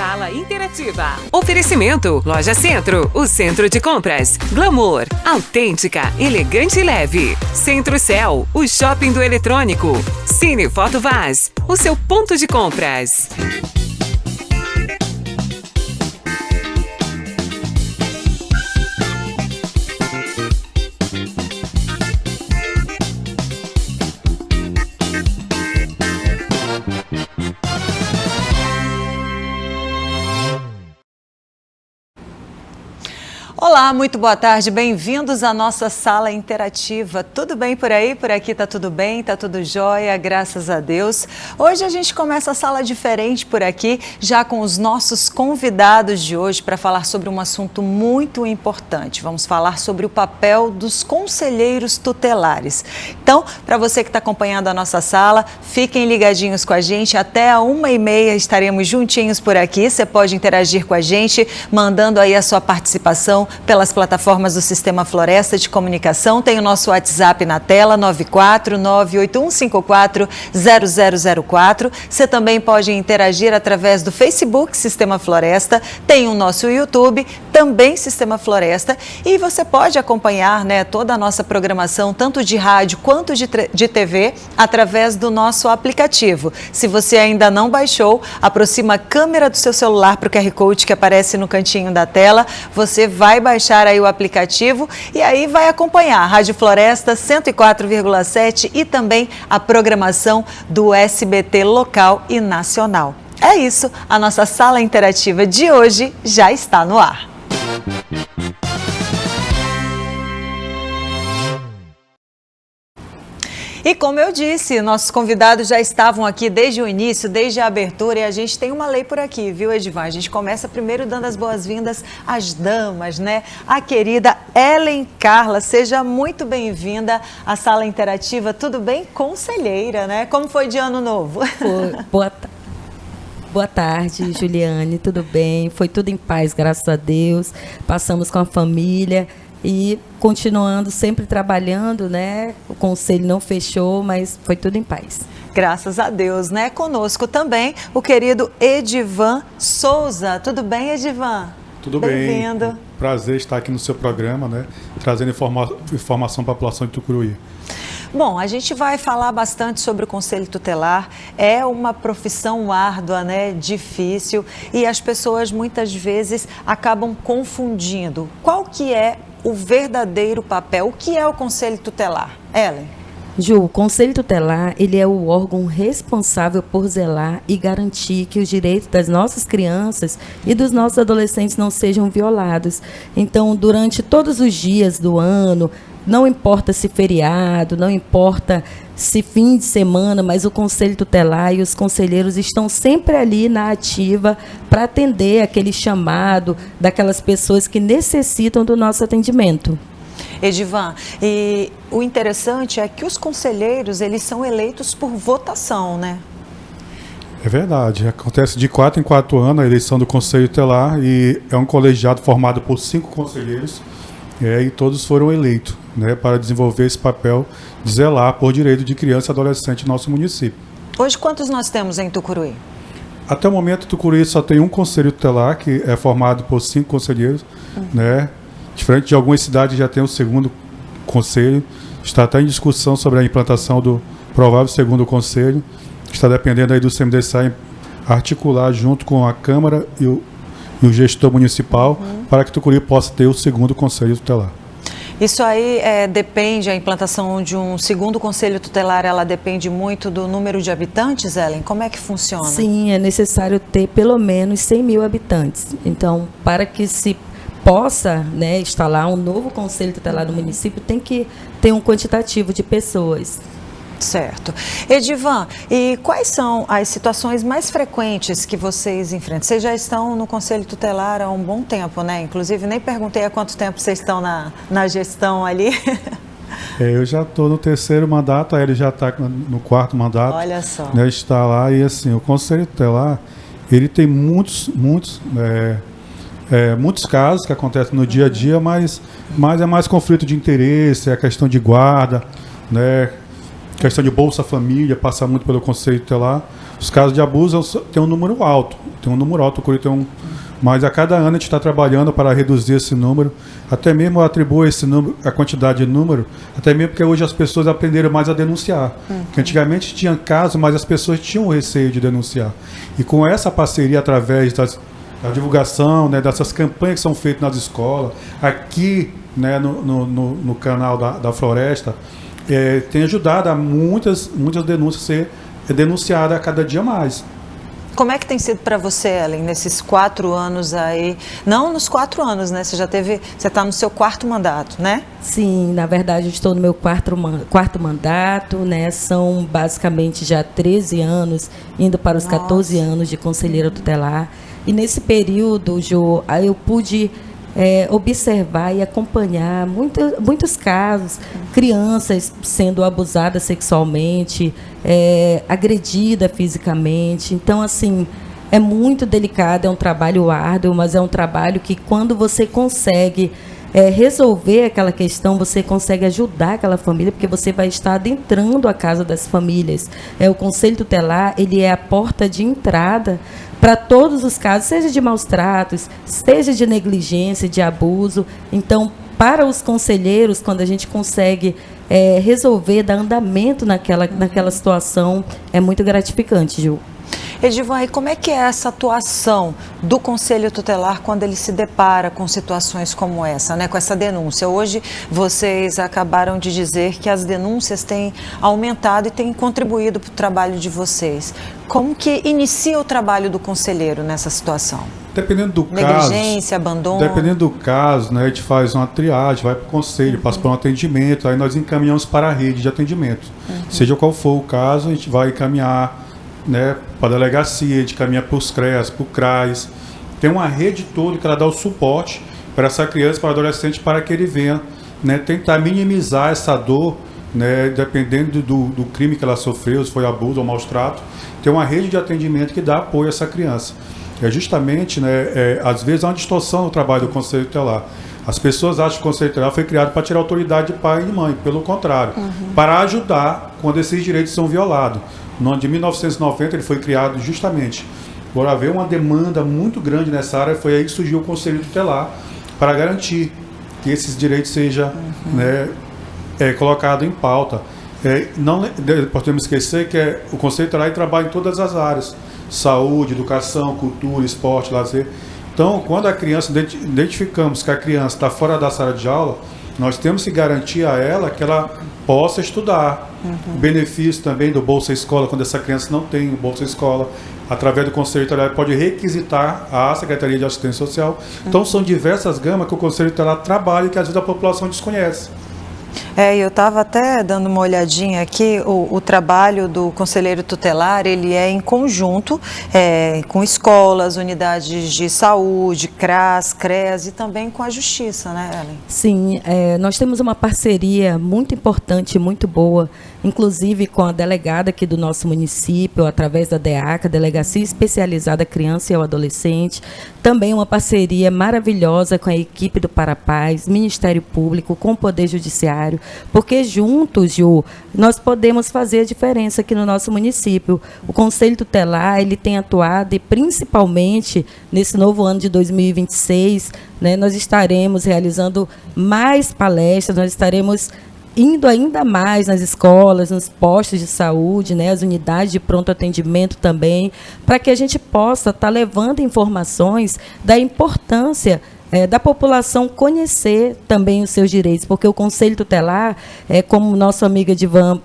Sala Interativa. Oferecimento, Loja Centro, o centro de compras. Glamour, autêntica, elegante e leve. Centro-Céu, o shopping do eletrônico. Cine Foto Vaz, o seu ponto de compras. Olá, muito boa tarde, bem-vindos à nossa sala interativa. Tudo bem por aí? Por aqui tá tudo bem, tá tudo jóia, graças a Deus. Hoje a gente começa a sala diferente por aqui, já com os nossos convidados de hoje para falar sobre um assunto muito importante. Vamos falar sobre o papel dos conselheiros tutelares. Então, para você que está acompanhando a nossa sala, fiquem ligadinhos com a gente, até a 1h30 estaremos juntinhos por aqui. Você pode interagir com a gente, mandando aí a sua participação pelas plataformas do Sistema Floresta de Comunicação. Tem o nosso WhatsApp na tela, 94981540004. Você também pode interagir através do Facebook Sistema Floresta. Tem o nosso YouTube, também Sistema Floresta. E você pode acompanhar, né, toda a nossa programação, tanto de rádio quanto de TV, através do nosso aplicativo. Se você ainda não baixou, aproxima a câmera do seu celular para o QR Code que aparece no cantinho da tela. Você vai baixar aí o aplicativo e aí vai acompanhar a Rádio Floresta 104,7 e também a programação do SBT local e nacional. É isso, a nossa sala interativa de hoje já está no ar. E como eu disse, nossos convidados já estavam aqui desde o início, desde a abertura, e a gente tem uma lei por aqui, viu, Edivan? A gente começa primeiro dando as boas-vindas às damas, né? A querida Ellen Carla, seja muito bem-vinda à Sala Interativa. Tudo bem? Conselheira, né? Como foi de ano novo? Boa tarde, Juliane, tudo bem? Foi tudo em paz, graças a Deus. Passamos com a família. E continuando sempre trabalhando, né? O conselho não fechou, mas foi tudo em paz. Graças a Deus, né? Conosco também o querido Edivan Souza. Tudo bem, Edivan? Tudo bem. Bem-vindo. Prazer estar aqui no seu programa, né? Trazendo informação para a população de Tucuruí. Bom, a gente vai falar bastante sobre o Conselho Tutelar. É uma profissão árdua, né? Difícil, e as pessoas muitas vezes acabam confundindo. Qual que é o verdadeiro papel? O que é o Conselho Tutelar? Ellen? Ju, o Conselho Tutelar, ele é o órgão responsável por zelar e garantir que os direitos das nossas crianças e dos nossos adolescentes não sejam violados. Então, durante todos os dias do ano, não importa se feriado, não importa se fim de semana, mas o Conselho Tutelar e os conselheiros estão sempre ali na ativa para atender aquele chamado daquelas pessoas que necessitam do nosso atendimento. Edivan, e o interessante é que os conselheiros, eles são eleitos por votação, né? É verdade. Acontece de 4 em 4 anos a eleição do Conselho Tutelar, e é um colegiado formado por 5 conselheiros, e todos foram eleitos, né, para desenvolver esse papel de zelar por direito de criança e adolescente no nosso município. Hoje, quantos nós temos em Tucuruí? Até o momento, Tucuruí só tem um Conselho Tutelar, que é formado por 5 conselheiros, né? Diferente de algumas cidades, já tem o segundo conselho. Está até em discussão sobre a implantação do provável segundo conselho. Está dependendo aí do CMDSA articular junto com a Câmara e o gestor municipal, para que Tucuruí possa ter o segundo conselho tutelar. Isso aí depende, a implantação de um segundo conselho tutelar, ela depende muito do número de habitantes, Ellen? Como é que funciona? Sim, é necessário ter pelo menos 100 mil habitantes. Então, para que se possa, né, instalar um novo conselho tutelar no município, tem que ter um quantitativo de pessoas. Certo. Edivan, e quais são as situações mais frequentes que vocês enfrentam? Vocês já estão no Conselho Tutelar há um bom tempo, né? Inclusive, nem perguntei há quanto tempo vocês estão na gestão ali. Eu já estou no 3º mandato, aí ele já está no 4º mandato. Olha só. Né, está lá, e assim, o Conselho Tutelar, ele tem muitos casos que acontecem no dia a dia, mas é mais conflito de interesse, é a questão de guarda, né? Questão de Bolsa Família, passa muito pelo Conselho Tutelar. Os casos de abuso tem um número alto, o Curi tem um... Mas a cada ano a gente está trabalhando para reduzir esse número, até mesmo atribuo esse número, a quantidade de número, até mesmo porque hoje as pessoas aprenderam mais a denunciar. Porque antigamente tinha casos, mas as pessoas tinham receio de denunciar. E com essa parceria, através da divulgação, né, dessas campanhas que são feitas nas escolas, aqui, né, no canal da Floresta, tem ajudado a muitas denúncias ser denunciadas a cada dia mais. Como é que tem sido para você, Ellen, nesses 4 anos aí? Não nos 4 anos, né? Você está no seu 4º mandato, né? Sim, na verdade eu estou no meu quarto mandato, né? São basicamente já 13 anos, indo para os 14 anos de conselheira tutelar. E nesse período, Jo, eu pude observar e acompanhar muitos casos, crianças sendo abusadas sexualmente, agredida fisicamente. Então, assim, é muito delicado, é um trabalho árduo, mas é um trabalho que, quando você consegue resolver aquela questão, você consegue ajudar aquela família, porque você vai estar adentrando a casa das famílias. O Conselho Tutelar, ele é a porta de entrada para todos os casos, seja de maus tratos, seja de negligência, de abuso. Então, para os conselheiros, quando a gente consegue resolver, dar andamento naquela situação, é muito gratificante, Ju. Edivan, e como é que é essa atuação do Conselho Tutelar quando ele se depara com situações como essa, né, com essa denúncia? Hoje vocês acabaram de dizer que as denúncias têm aumentado e têm contribuído para o trabalho de vocês. Como que inicia o trabalho do conselheiro nessa situação? Dependendo do negligência, abandono? Dependendo do caso, né, a gente faz uma triagem, vai para o conselho, passa por um atendimento, aí nós encaminhamos para a rede de atendimento. Seja qual for o caso, a gente vai encaminhar, né, para a delegacia, a gente caminha para os CREAS, para o CRAS. Tem uma rede toda que ela dá o suporte para essa criança, para o adolescente, para que ele venha, né, tentar minimizar essa dor, né, dependendo do crime que ela sofreu, se foi abuso ou maus trato. Tem uma rede de atendimento que dá apoio a essa criança. Justamente, né, às vezes há uma distorção no trabalho do Conselho Tutelar. As pessoas acham que o Conselho Tutelar foi criado para tirar a autoridade de pai e de mãe, pelo contrário, para ajudar quando esses direitos são violados. No ano de 1990 ele foi criado justamente por haver uma demanda muito grande nessa área, foi aí que surgiu o Conselho Tutelar para garantir que esses direitos sejam colocados em pauta. Não podemos esquecer que o Conselho Tutelar trabalha em todas as áreas: saúde, educação, cultura, esporte, lazer. Então, quando a criança, identificamos que a criança está fora da sala de aula, nós temos que garantir a ela que ela possa estudar. O benefício também do Bolsa Escola, quando essa criança não tem o Bolsa Escola, através do Conselho Tutelar, pode requisitar à Secretaria de Assistência Social. Então, são diversas gamas que o Conselho Tutelar trabalha e que às vezes a população desconhece. Eu estava até dando uma olhadinha aqui, o trabalho do conselheiro tutelar, ele é em conjunto com escolas, unidades de saúde, CRAS, CREAS e também com a Justiça, né, Ellen? Sim, nós temos uma parceria muito importante, muito boa, inclusive com a delegada aqui do nosso município, através da DEACA, Delegacia Especializada à Criança e ao Adolescente. Também uma parceria maravilhosa com a equipe do Parapaz, Ministério Público, com o Poder Judiciário, porque juntos, Ju, nós podemos fazer a diferença aqui no nosso município. O Conselho Tutelar, ele tem atuado, e principalmente nesse novo ano de 2026, né, nós estaremos realizando mais palestras, nós estaremos indo ainda mais nas escolas, nos postos de saúde, né, as unidades de pronto atendimento também, para que a gente possa estar levando informações da importância da população conhecer também os seus direitos, porque o Conselho Tutelar, como o nosso amigo Edivan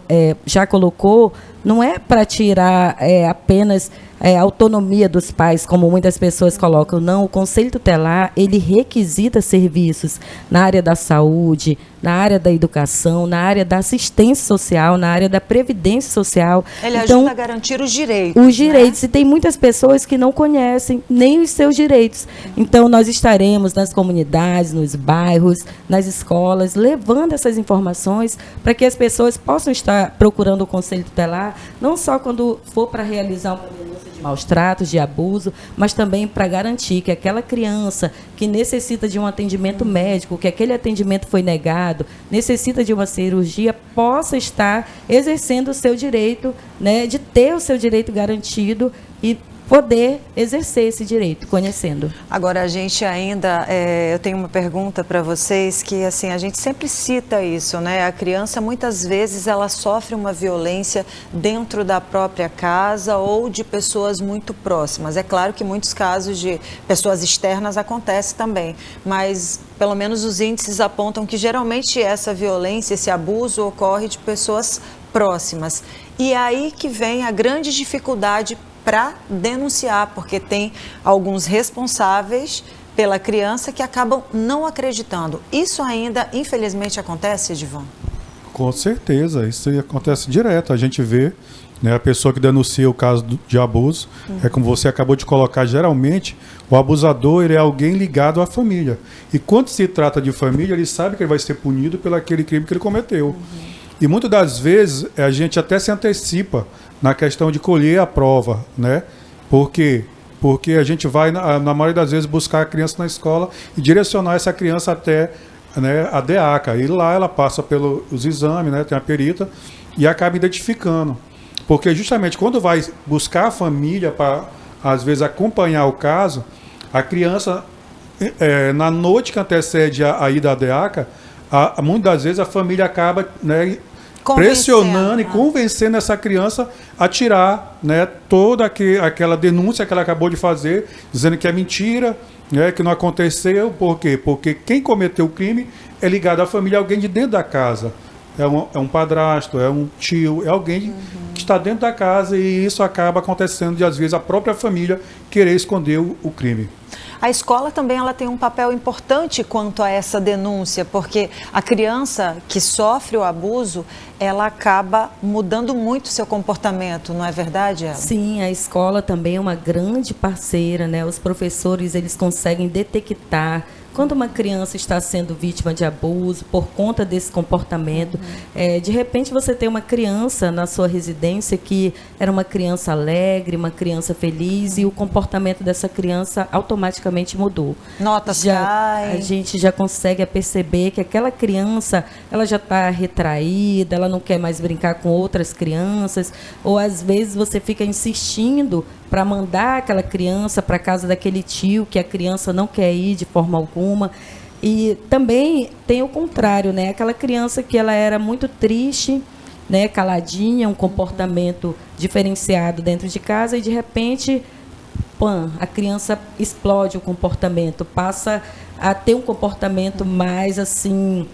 já colocou, não é para tirar apenas a autonomia dos pais, como muitas pessoas colocam. Não, o Conselho Tutelar, ele requisita serviços na área da saúde, na área da educação, na área da assistência social, na área da previdência social. Ele ajuda a garantir os direitos. Os direitos, né? E tem muitas pessoas que não conhecem nem os seus direitos. Então, nós estaremos nas comunidades, nos bairros, nas escolas, levando essas informações para que as pessoas possam estar procurando o Conselho Tutelar, não só quando for para realizar uma denúncia de de maus tratos, de abuso, mas também para garantir que aquela criança que necessita de um atendimento médico, que aquele atendimento foi negado, necessita de uma cirurgia, possa estar exercendo o seu direito, né, de ter o seu direito garantido e poder exercer esse direito, conhecendo. Agora, a gente ainda, eu tenho uma pergunta para vocês que, assim, a gente sempre cita isso, né? A criança, muitas vezes, ela sofre uma violência dentro da própria casa ou de pessoas muito próximas. É claro que muitos casos de pessoas externas acontecem também, mas pelo menos os índices apontam que geralmente essa violência, esse abuso ocorre de pessoas próximas. E aí que vem a grande dificuldade para denunciar, porque tem alguns responsáveis pela criança que acabam não acreditando. Isso ainda, infelizmente, acontece, Edivan? Com certeza, isso acontece direto. A gente vê, né, a pessoa que denuncia o caso de abuso, é como você acabou de colocar, geralmente o abusador ele é alguém ligado à família. E quando se trata de família, ele sabe que ele vai ser punido pelo aquele crime que ele cometeu. E muitas das vezes a gente até se antecipa na questão de colher a prova, né? Por quê? Porque a gente vai, na maioria das vezes, buscar a criança na escola e direcionar essa criança até, né, a DEACA. E lá ela passa pelos exames, né, tem a perita, e acaba identificando. Porque justamente quando vai buscar a família para, às vezes, acompanhar o caso, a criança, na noite que antecede a ida à DEACA, muitas das vezes a família acaba, né, pressionando e convencendo essa criança a tirar, né, toda aquela denúncia que ela acabou de fazer, dizendo que é mentira, né, que não aconteceu. Por quê? Porque quem cometeu o crime é ligado à família, alguém de dentro da casa. É um padrasto, é um tio, é alguém que está dentro da casa, e isso acaba acontecendo de, às vezes, a própria família querer esconder o crime. A escola também ela tem um papel importante quanto a essa denúncia, porque a criança que sofre o abuso, ela acaba mudando muito seu comportamento, não é verdade, Ela? Sim, a escola também é uma grande parceira, né? Os professores, eles conseguem detectar quando uma criança está sendo vítima de abuso por conta desse comportamento. De repente você tem uma criança na sua residência que era uma criança alegre, uma criança feliz, e o comportamento dessa criança automaticamente mudou. Notas caem. A gente já consegue perceber que aquela criança, ela já está retraída, ela não quer mais brincar com outras crianças, ou às vezes você fica insistindo para mandar aquela criança para a casa daquele tio que a criança não quer ir de forma alguma. E também tem o contrário, né? Aquela criança que ela era muito triste, né, caladinha, um comportamento diferenciado dentro de casa, e de repente, a criança explode o comportamento, passa a ter um comportamento mais assim,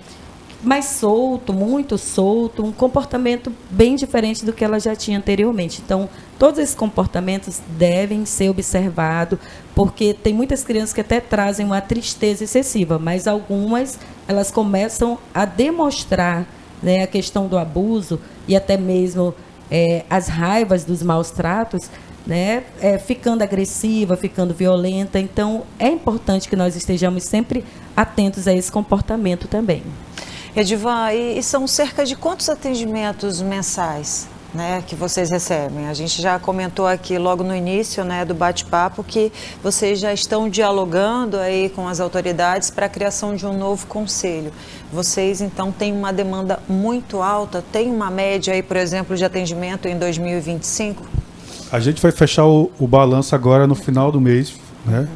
mais solto, muito solto, um comportamento bem diferente do que ela já tinha anteriormente. Então, todos esses comportamentos devem ser observados, porque tem muitas crianças que até trazem uma tristeza excessiva, mas algumas, elas começam a demonstrar, né, a questão do abuso e até mesmo as raivas dos maus tratos, né, ficando agressiva, ficando violenta. Então, é importante que nós estejamos sempre atentos a esse comportamento também. Edivan, e são cerca de quantos atendimentos mensais, né, que vocês recebem? A gente já comentou aqui logo no início, né, do bate-papo que vocês já estão dialogando aí com as autoridades para a criação de um novo conselho. Vocês, então, têm uma demanda muito alta? Tem uma média aí, por exemplo, de atendimento em 2025? A gente vai fechar o balanço agora no final do mês, né?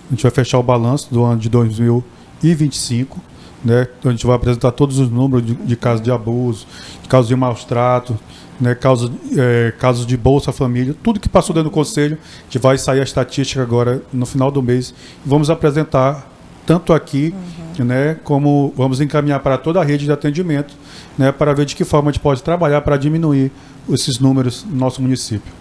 A gente vai fechar o balanço do ano de 2025. Né? Então a gente vai apresentar todos os números de casos de abuso, de casos de maus tratos, né? Casos de Bolsa Família, tudo que passou dentro do Conselho. A gente vai sair a estatística agora no final do mês. Vamos apresentar tanto aqui, né, como vamos encaminhar para toda a rede de atendimento, né, para ver de que forma a gente pode trabalhar para diminuir esses números no nosso município.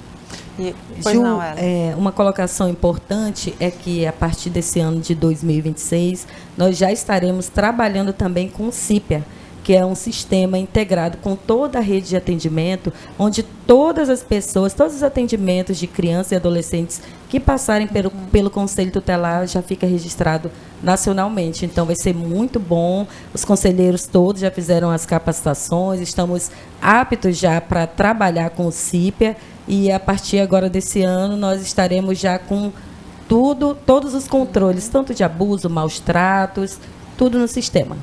Uma colocação importante é que, a partir desse ano de 2026, nós já estaremos trabalhando também com o CIPA, que é um sistema integrado com toda a rede de atendimento, onde todas as pessoas, todos os atendimentos de crianças e adolescentes que passarem pelo Conselho Tutelar já fica registrado nacionalmente. Então vai ser muito bom. Os conselheiros todos já fizeram as capacitações, estamos aptos já para trabalhar com o CIPA, e a partir agora desse ano nós estaremos já com todos os controles, tanto de abuso, maus tratos, tudo no sistema.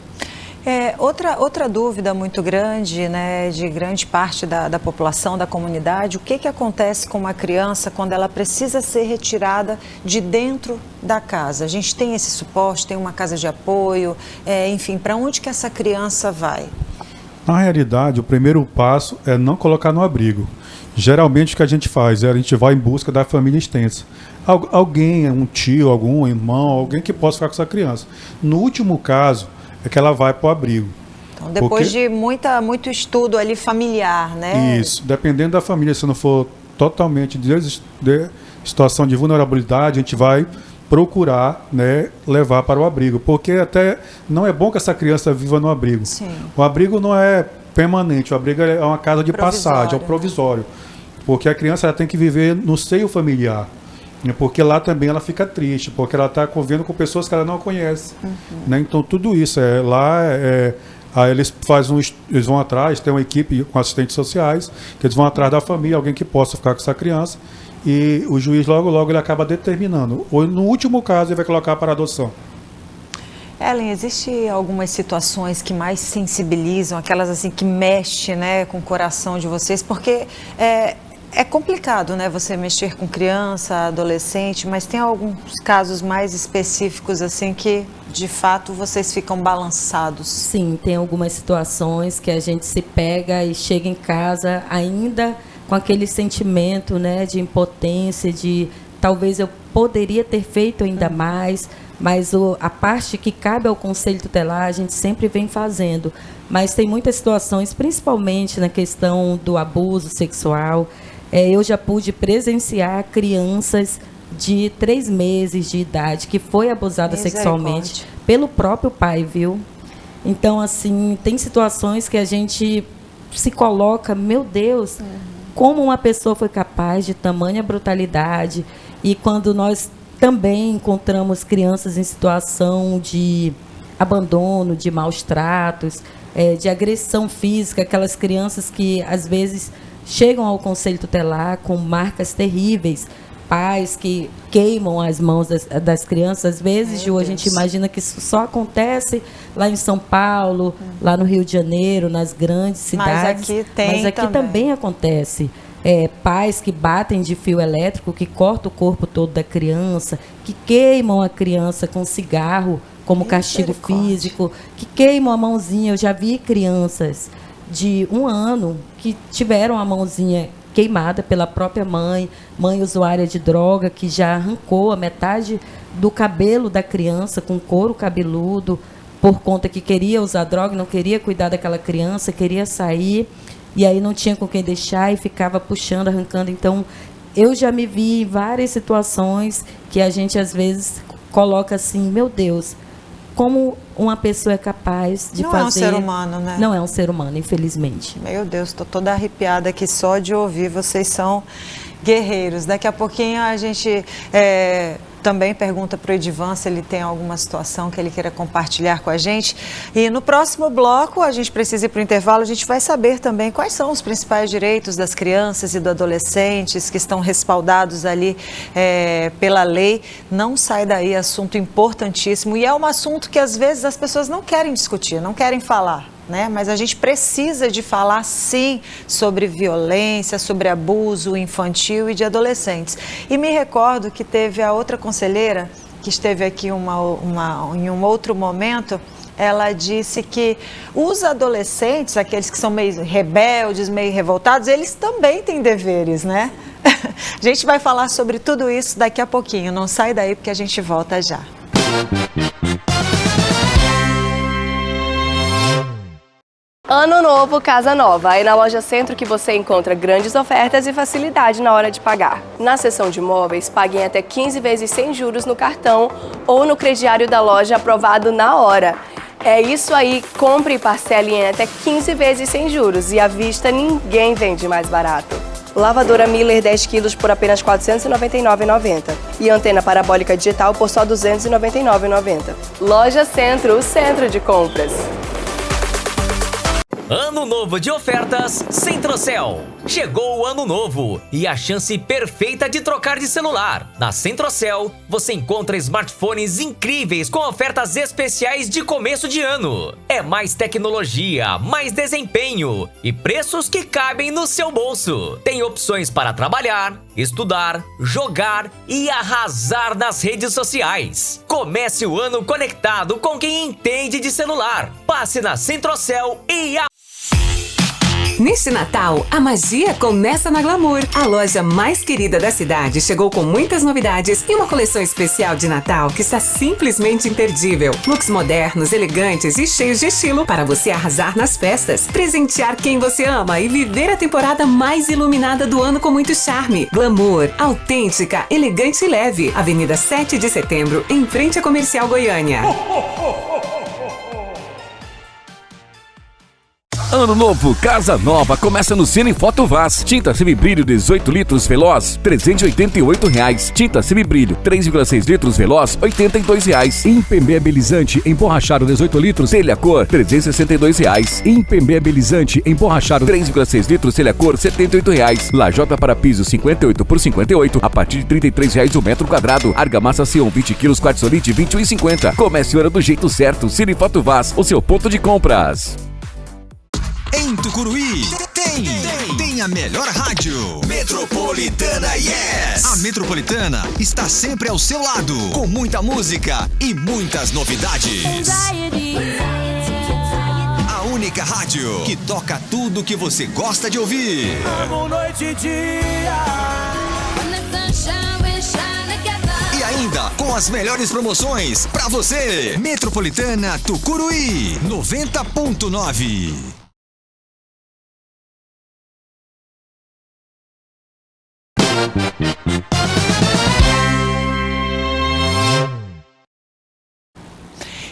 Outra dúvida muito grande, né, de grande parte da população, da comunidade: o que acontece com uma criança quando ela precisa ser retirada de dentro da casa? A gente tem esse suporte, tem uma casa de apoio, enfim, para onde que essa criança vai? Na realidade, o primeiro passo é não colocar no abrigo. Geralmente o que a gente faz a gente vai em busca da família extensa. Alguém, um tio, algum irmão, alguém que possa ficar com essa criança. No último caso, é que ela vai para o abrigo. Então, depois de muito estudo ali familiar, né? Isso, dependendo da família, se não for totalmente de situação de vulnerabilidade, a gente vai procurar, né, levar para o abrigo, porque até não é bom que essa criança viva no abrigo. Sim. O abrigo não é permanente, o abrigo é uma casa de passagem, é o provisório, porque a criança ela tem que viver no seio familiar. Porque lá também ela fica triste, porque ela está convivendo com pessoas que ela não conhece. Né? Então tudo isso aí eles vão atrás, tem uma equipe com assistentes sociais, que eles vão atrás da família, alguém que possa ficar com essa criança, e o juiz logo ele acaba determinando. Ou no último caso ele vai colocar para adoção. Ellen, existe algumas situações que mais sensibilizam, aquelas assim que mexem, né, com o coração de vocês, porque é complicado, né, você mexer com criança, adolescente, mas tem alguns casos mais específicos assim que, de fato, vocês ficam balançados? Sim, tem algumas situações que a gente se pega e chega em casa ainda com aquele sentimento, né, de impotência, de talvez eu poderia ter feito ainda mais, mas a parte que cabe ao Conselho Tutelar a gente sempre vem fazendo. Mas tem muitas situações, principalmente na questão do abuso sexual. Eu já pude presenciar crianças de 3 meses de idade que foi abusada sexualmente pelo próprio pai, viu? Então, assim, tem situações que a gente se coloca, meu Deus, como uma pessoa foi capaz de tamanha brutalidade. E quando nós também encontramos crianças em situação de abandono, de maus tratos, de agressão física, aquelas crianças que às vezes chegam ao Conselho Tutelar com marcas terríveis, pais que queimam as mãos das crianças. Às vezes, Ju, a gente imagina que isso só acontece lá em São Paulo, lá no Rio de Janeiro, nas grandes cidades. Mas aqui também acontece. Pais que batem de fio elétrico, que cortam o corpo todo da criança, que queimam a criança com cigarro como castigo físico, que queimam a mãozinha. Eu já vi crianças de 1 ano que tiveram a mãozinha queimada pela própria mãe usuária de droga, que já arrancou a metade do cabelo da criança com couro cabeludo, por conta que queria usar droga, não queria cuidar daquela criança, queria sair, e aí não tinha com quem deixar e ficava puxando, arrancando. Então, eu já me vi em várias situações que a gente, às vezes, coloca assim, meu Deus, como uma pessoa é capaz de fazer... Não é um ser humano, né? Não é um ser humano, infelizmente. Meu Deus, estou toda arrepiada aqui só de ouvir. Vocês são guerreiros. Daqui a pouquinho a gente também pergunta para o Edivan se ele tem alguma situação que ele queira compartilhar com a gente. E no próximo bloco, a gente precisa ir para o intervalo, a gente vai saber também quais são os principais direitos das crianças e dos adolescentes que estão respaldados ali pela lei. Não sai daí, assunto importantíssimo. E é um assunto que às vezes as pessoas não querem discutir, não querem falar, né? Mas a gente precisa de falar, sim, sobre violência, sobre abuso infantil e de adolescentes. E me recordo que teve a outra conselheira, que esteve aqui em um outro momento, ela disse que os adolescentes, aqueles que são meio rebeldes, meio revoltados, eles também têm deveres, né? A gente vai falar sobre tudo isso daqui a pouquinho. Não sai daí porque a gente volta já. Ano novo, casa nova. Aí na Loja Centro que você encontra grandes ofertas e facilidade na hora de pagar. Na seção de imóveis, paguem até 15 vezes sem juros no cartão ou no crediário da loja aprovado na hora. É isso aí, compre e parcele em até 15 vezes sem juros e à vista ninguém vende mais barato. Lavadora Miller 10 kg por apenas R$ 499,90. E antena parabólica digital por só R$ 299,90. Loja Centro, o centro de compras. Ano novo de ofertas Centrocel. Chegou o ano novo e a chance perfeita de trocar de celular. Na Centrocel, você encontra smartphones incríveis com ofertas especiais de começo de ano. É mais tecnologia, mais desempenho e preços que cabem no seu bolso. Tem opções para trabalhar, estudar, jogar e arrasar nas redes sociais. Comece o ano conectado com quem entende de celular. Passe na Centrocel e Neste Natal, a magia começa na Glamour. A loja mais querida da cidade chegou com muitas novidades e uma coleção especial de Natal que está simplesmente imperdível. Looks modernos, elegantes e cheios de estilo para você arrasar nas festas, presentear quem você ama e viver a temporada mais iluminada do ano com muito charme. Glamour, autêntica, elegante e leve. Avenida 7 de Setembro, em frente à Comercial Goiânia. Ano novo, casa nova, começa no Cine Foto Vaz. Tinta semibrilho 18 litros Veloz, R$ 388. Tinta semibrilho 3,6 litros Veloz, R$ 82. Impermeabilizante emborrachado 18 litros Telha Cor, R$ 362. Impermeabilizante emborrachado 3,6 litros Telha Cor, R$ 78. Lajota para piso 58 por 58, a partir de R$ 33 o metro quadrado. Argamassa Sion 20 kg Quartzolite 21,50. Comece o ano do jeito certo. Cine Foto Vaz, o seu ponto de compras. Em Tucuruí, tem a melhor rádio. Metropolitana Yes! A Metropolitana está sempre ao seu lado, com muita música e muitas novidades. A única rádio que toca tudo que você gosta de ouvir. Amo noite e dia. E ainda com as melhores promoções pra você. Metropolitana Tucuruí 90.9.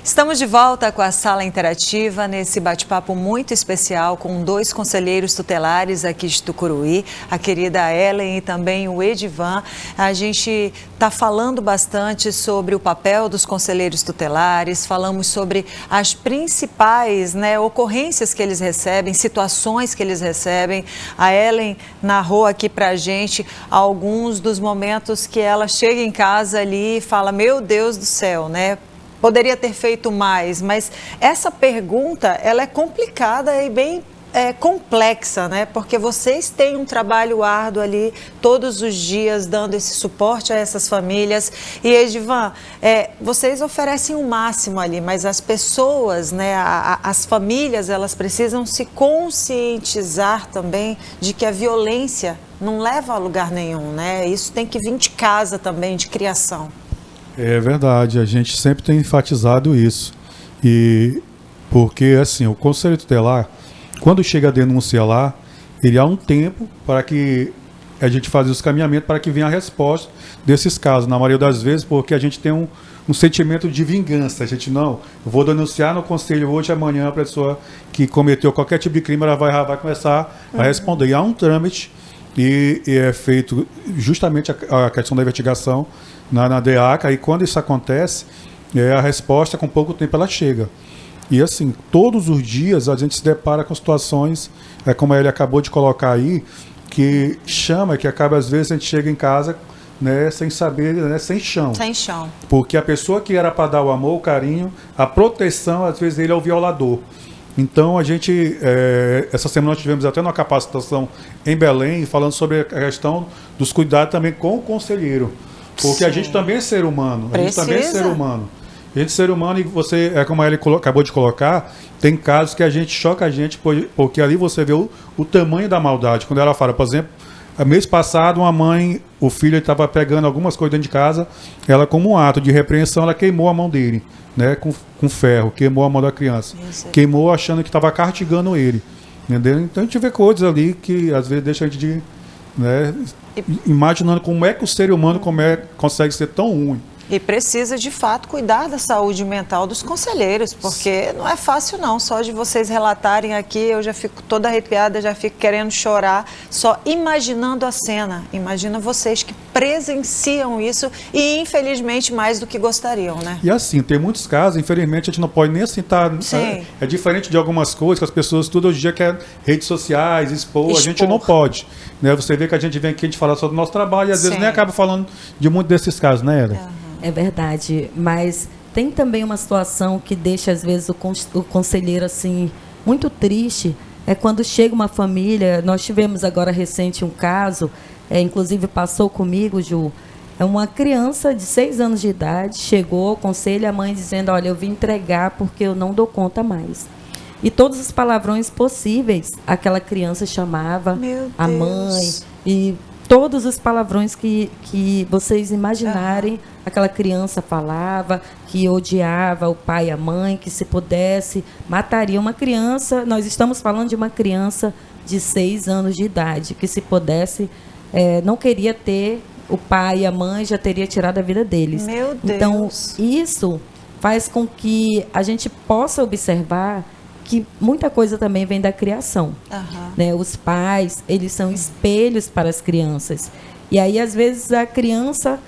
Estamos de volta com a Sala Interativa nesse bate-papo muito especial com dois conselheiros tutelares aqui de Tucuruí, a querida Ellen e também o Edivan. A gente está falando bastante sobre o papel dos conselheiros tutelares, falamos sobre as principais ocorrências que eles recebem, situações que eles recebem. A Ellen narrou aqui para a gente alguns dos momentos que ela chega em casa ali e fala, meu Deus do céu, poderia ter feito mais, mas essa pergunta, ela é complicada e bem complexa, porque vocês têm um trabalho árduo ali todos os dias dando esse suporte a essas famílias. E Edivan, vocês oferecem o máximo ali, mas as pessoas, as famílias, elas precisam se conscientizar também de que a violência não leva a lugar nenhum, Isso tem que vir de casa também, de criação. É verdade, a gente sempre tem enfatizado isso. E porque, assim, o Conselho Tutelar, quando chega a denúncia lá, ele há um tempo para que a gente faça os caminhamentos para que venha a resposta desses casos. Na maioria das vezes, porque a gente tem um sentimento de vingança. A gente eu vou denunciar no Conselho hoje, amanhã, a pessoa que cometeu qualquer tipo de crime, ela vai começar a responder. E há um trâmite e é feito justamente a questão da investigação na DEACA, e quando isso acontece, a resposta com pouco tempo ela chega. E assim, todos os dias a gente se depara com situações, como ele acabou de colocar aí, que acaba às vezes a gente chega em casa sem saber, sem chão. Sem chão. Porque a pessoa que era para dar o amor, o carinho, a proteção, às vezes ele é o violador. Então a gente, essa semana nós tivemos até uma capacitação em Belém, falando sobre a questão dos cuidados também com o conselheiro. Porque a gente também é ser humano. A gente também é ser humano. A gente é ser humano, e você, como ele acabou de colocar, tem casos que choca a gente, porque ali você vê o tamanho da maldade. Quando ela fala, por exemplo, mês passado o filho estava pegando algumas coisas dentro de casa, ela, como um ato de repreensão, ela queimou a mão dele, com ferro, queimou a mão da criança. Isso. Queimou achando que estava castigando ele. Entendeu? Então a gente vê coisas ali que às vezes deixa a gente de... imaginando como é que o ser humano consegue ser tão ruim. E precisa, de fato, cuidar da saúde mental dos conselheiros, porque não é fácil não, só de vocês relatarem aqui, eu já fico toda arrepiada, já fico querendo chorar, só imaginando a cena. Imagina vocês que presenciam isso e, infelizmente, mais do que gostariam, né? E assim, tem muitos casos, infelizmente, a gente não pode nem assim estar... É diferente de algumas coisas que as pessoas tudo hoje em dia querem redes sociais, expor, a gente não pode. Né? Você vê que a gente vem aqui, a gente fala só do nosso trabalho e às vezes nem acaba falando de muito desses casos, né, Ela? É verdade, mas tem também uma situação que deixa, às vezes, o conselheiro assim, muito triste, é quando chega uma família. Nós tivemos agora recente um caso, inclusive passou comigo, Ju, é uma criança de 6 anos de idade, chegou ao conselho, a mãe dizendo, olha, eu vim entregar porque eu não dou conta mais. E todos os palavrões possíveis, aquela criança chamava a mãe, e todos os palavrões que vocês imaginarem, aquela criança falava, que odiava o pai e a mãe, que se pudesse, mataria uma criança. Nós estamos falando de uma criança de 6 anos de idade, que se pudesse, não queria ter o pai e a mãe, já teria tirado a vida deles. Meu Deus! Então, isso faz com que a gente possa observar que muita coisa também vem da criação. Né? Os pais, eles são espelhos para as crianças. E aí, às vezes, a criança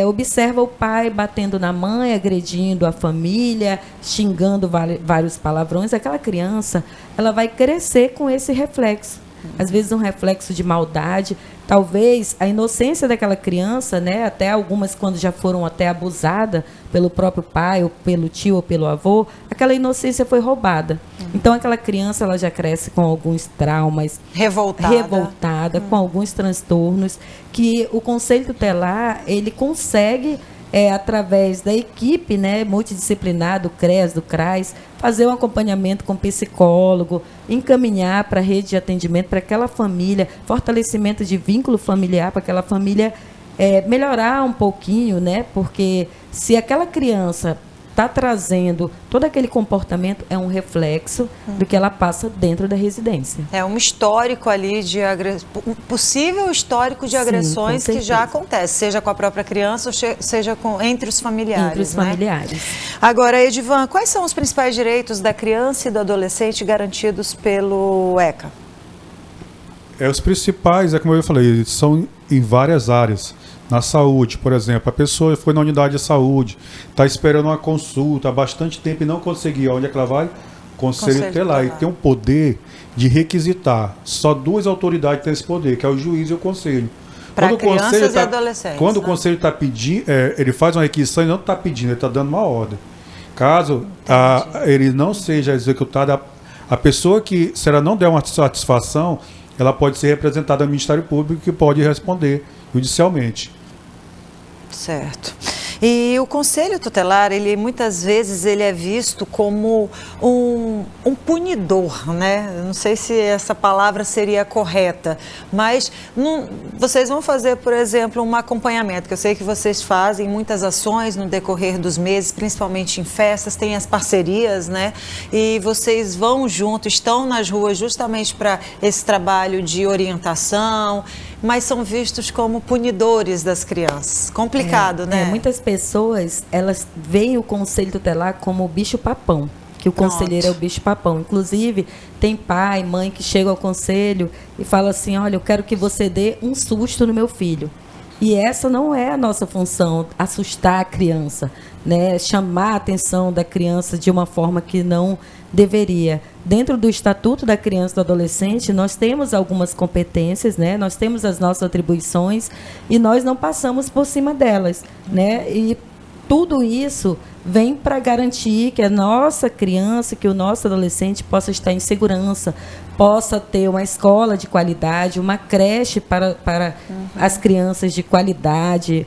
observa o pai batendo na mãe, agredindo a família, xingando vários palavrões. Aquela criança, ela vai crescer com esse reflexo. Às vezes, um reflexo de maldade. Talvez a inocência daquela criança, né, até algumas quando já foram até abusadas pelo próprio pai, ou pelo tio, ou pelo avô, aquela inocência foi roubada. Então, aquela criança, ela já cresce com alguns traumas, revoltada, com alguns transtornos, que o Conselho Tutelar, ele consegue, através da equipe, né, multidisciplinar do CREAS, do CRAS, fazer um acompanhamento com psicólogo, encaminhar para a rede de atendimento para aquela família, fortalecimento de vínculo familiar para aquela família melhorar um pouquinho, né? Porque se aquela criança está trazendo todo aquele comportamento, é um reflexo do que ela passa dentro da residência. É um histórico ali um possível histórico de agressões que já acontece, seja com a própria criança ou seja entre os familiares. Entre os familiares. Agora, Edivan, quais são os principais direitos da criança e do adolescente garantidos pelo ECA? Os principais, como eu falei, são em várias áreas. Na saúde, por exemplo, a pessoa foi na unidade de saúde, está esperando uma consulta há bastante tempo e não conseguiu. Onde é que ela vai? Conselho Tutelar. E tem o poder de requisitar. Só 2 autoridades têm esse poder, que é o juiz e o conselho. Para crianças e adolescentes. Quando o conselho está pedindo, ele faz uma requisição e não está pedindo, ele está dando uma ordem. Caso ele não seja executado, a pessoa que, se ela não der uma satisfação, ela pode ser representada no Ministério Público, que pode responder judicialmente. Certo. E o Conselho Tutelar, muitas vezes ele é visto como um punidor, né? Não sei se essa palavra seria correta, mas vocês vão fazer, por exemplo, um acompanhamento, que eu sei que vocês fazem muitas ações no decorrer dos meses, principalmente em festas, tem as parcerias, né? E vocês vão junto, estão nas ruas justamente para esse trabalho de orientação, mas são vistos como punidores das crianças. Complicado, né? Muitas pessoas, elas veem o Conselho Tutelar como o bicho-papão, que o conselheiro é o bicho-papão. Inclusive, tem pai, mãe que chega ao conselho e fala assim, olha, eu quero que você dê um susto no meu filho. E essa não é a nossa função, assustar a criança, né? Chamar a atenção da criança de uma forma que não deveria. Dentro do Estatuto da Criança e do Adolescente, nós temos algumas competências, né? Nós temos as nossas atribuições e nós não passamos por cima delas, né? E tudo isso vem para garantir que a nossa criança, que o nosso adolescente possa estar em segurança, possa ter uma escola de qualidade, uma creche para as crianças de qualidade,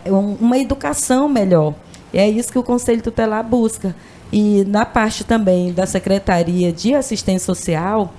uma educação melhor. E é isso que o Conselho Tutelar busca. E na parte também da Secretaria de Assistência Social,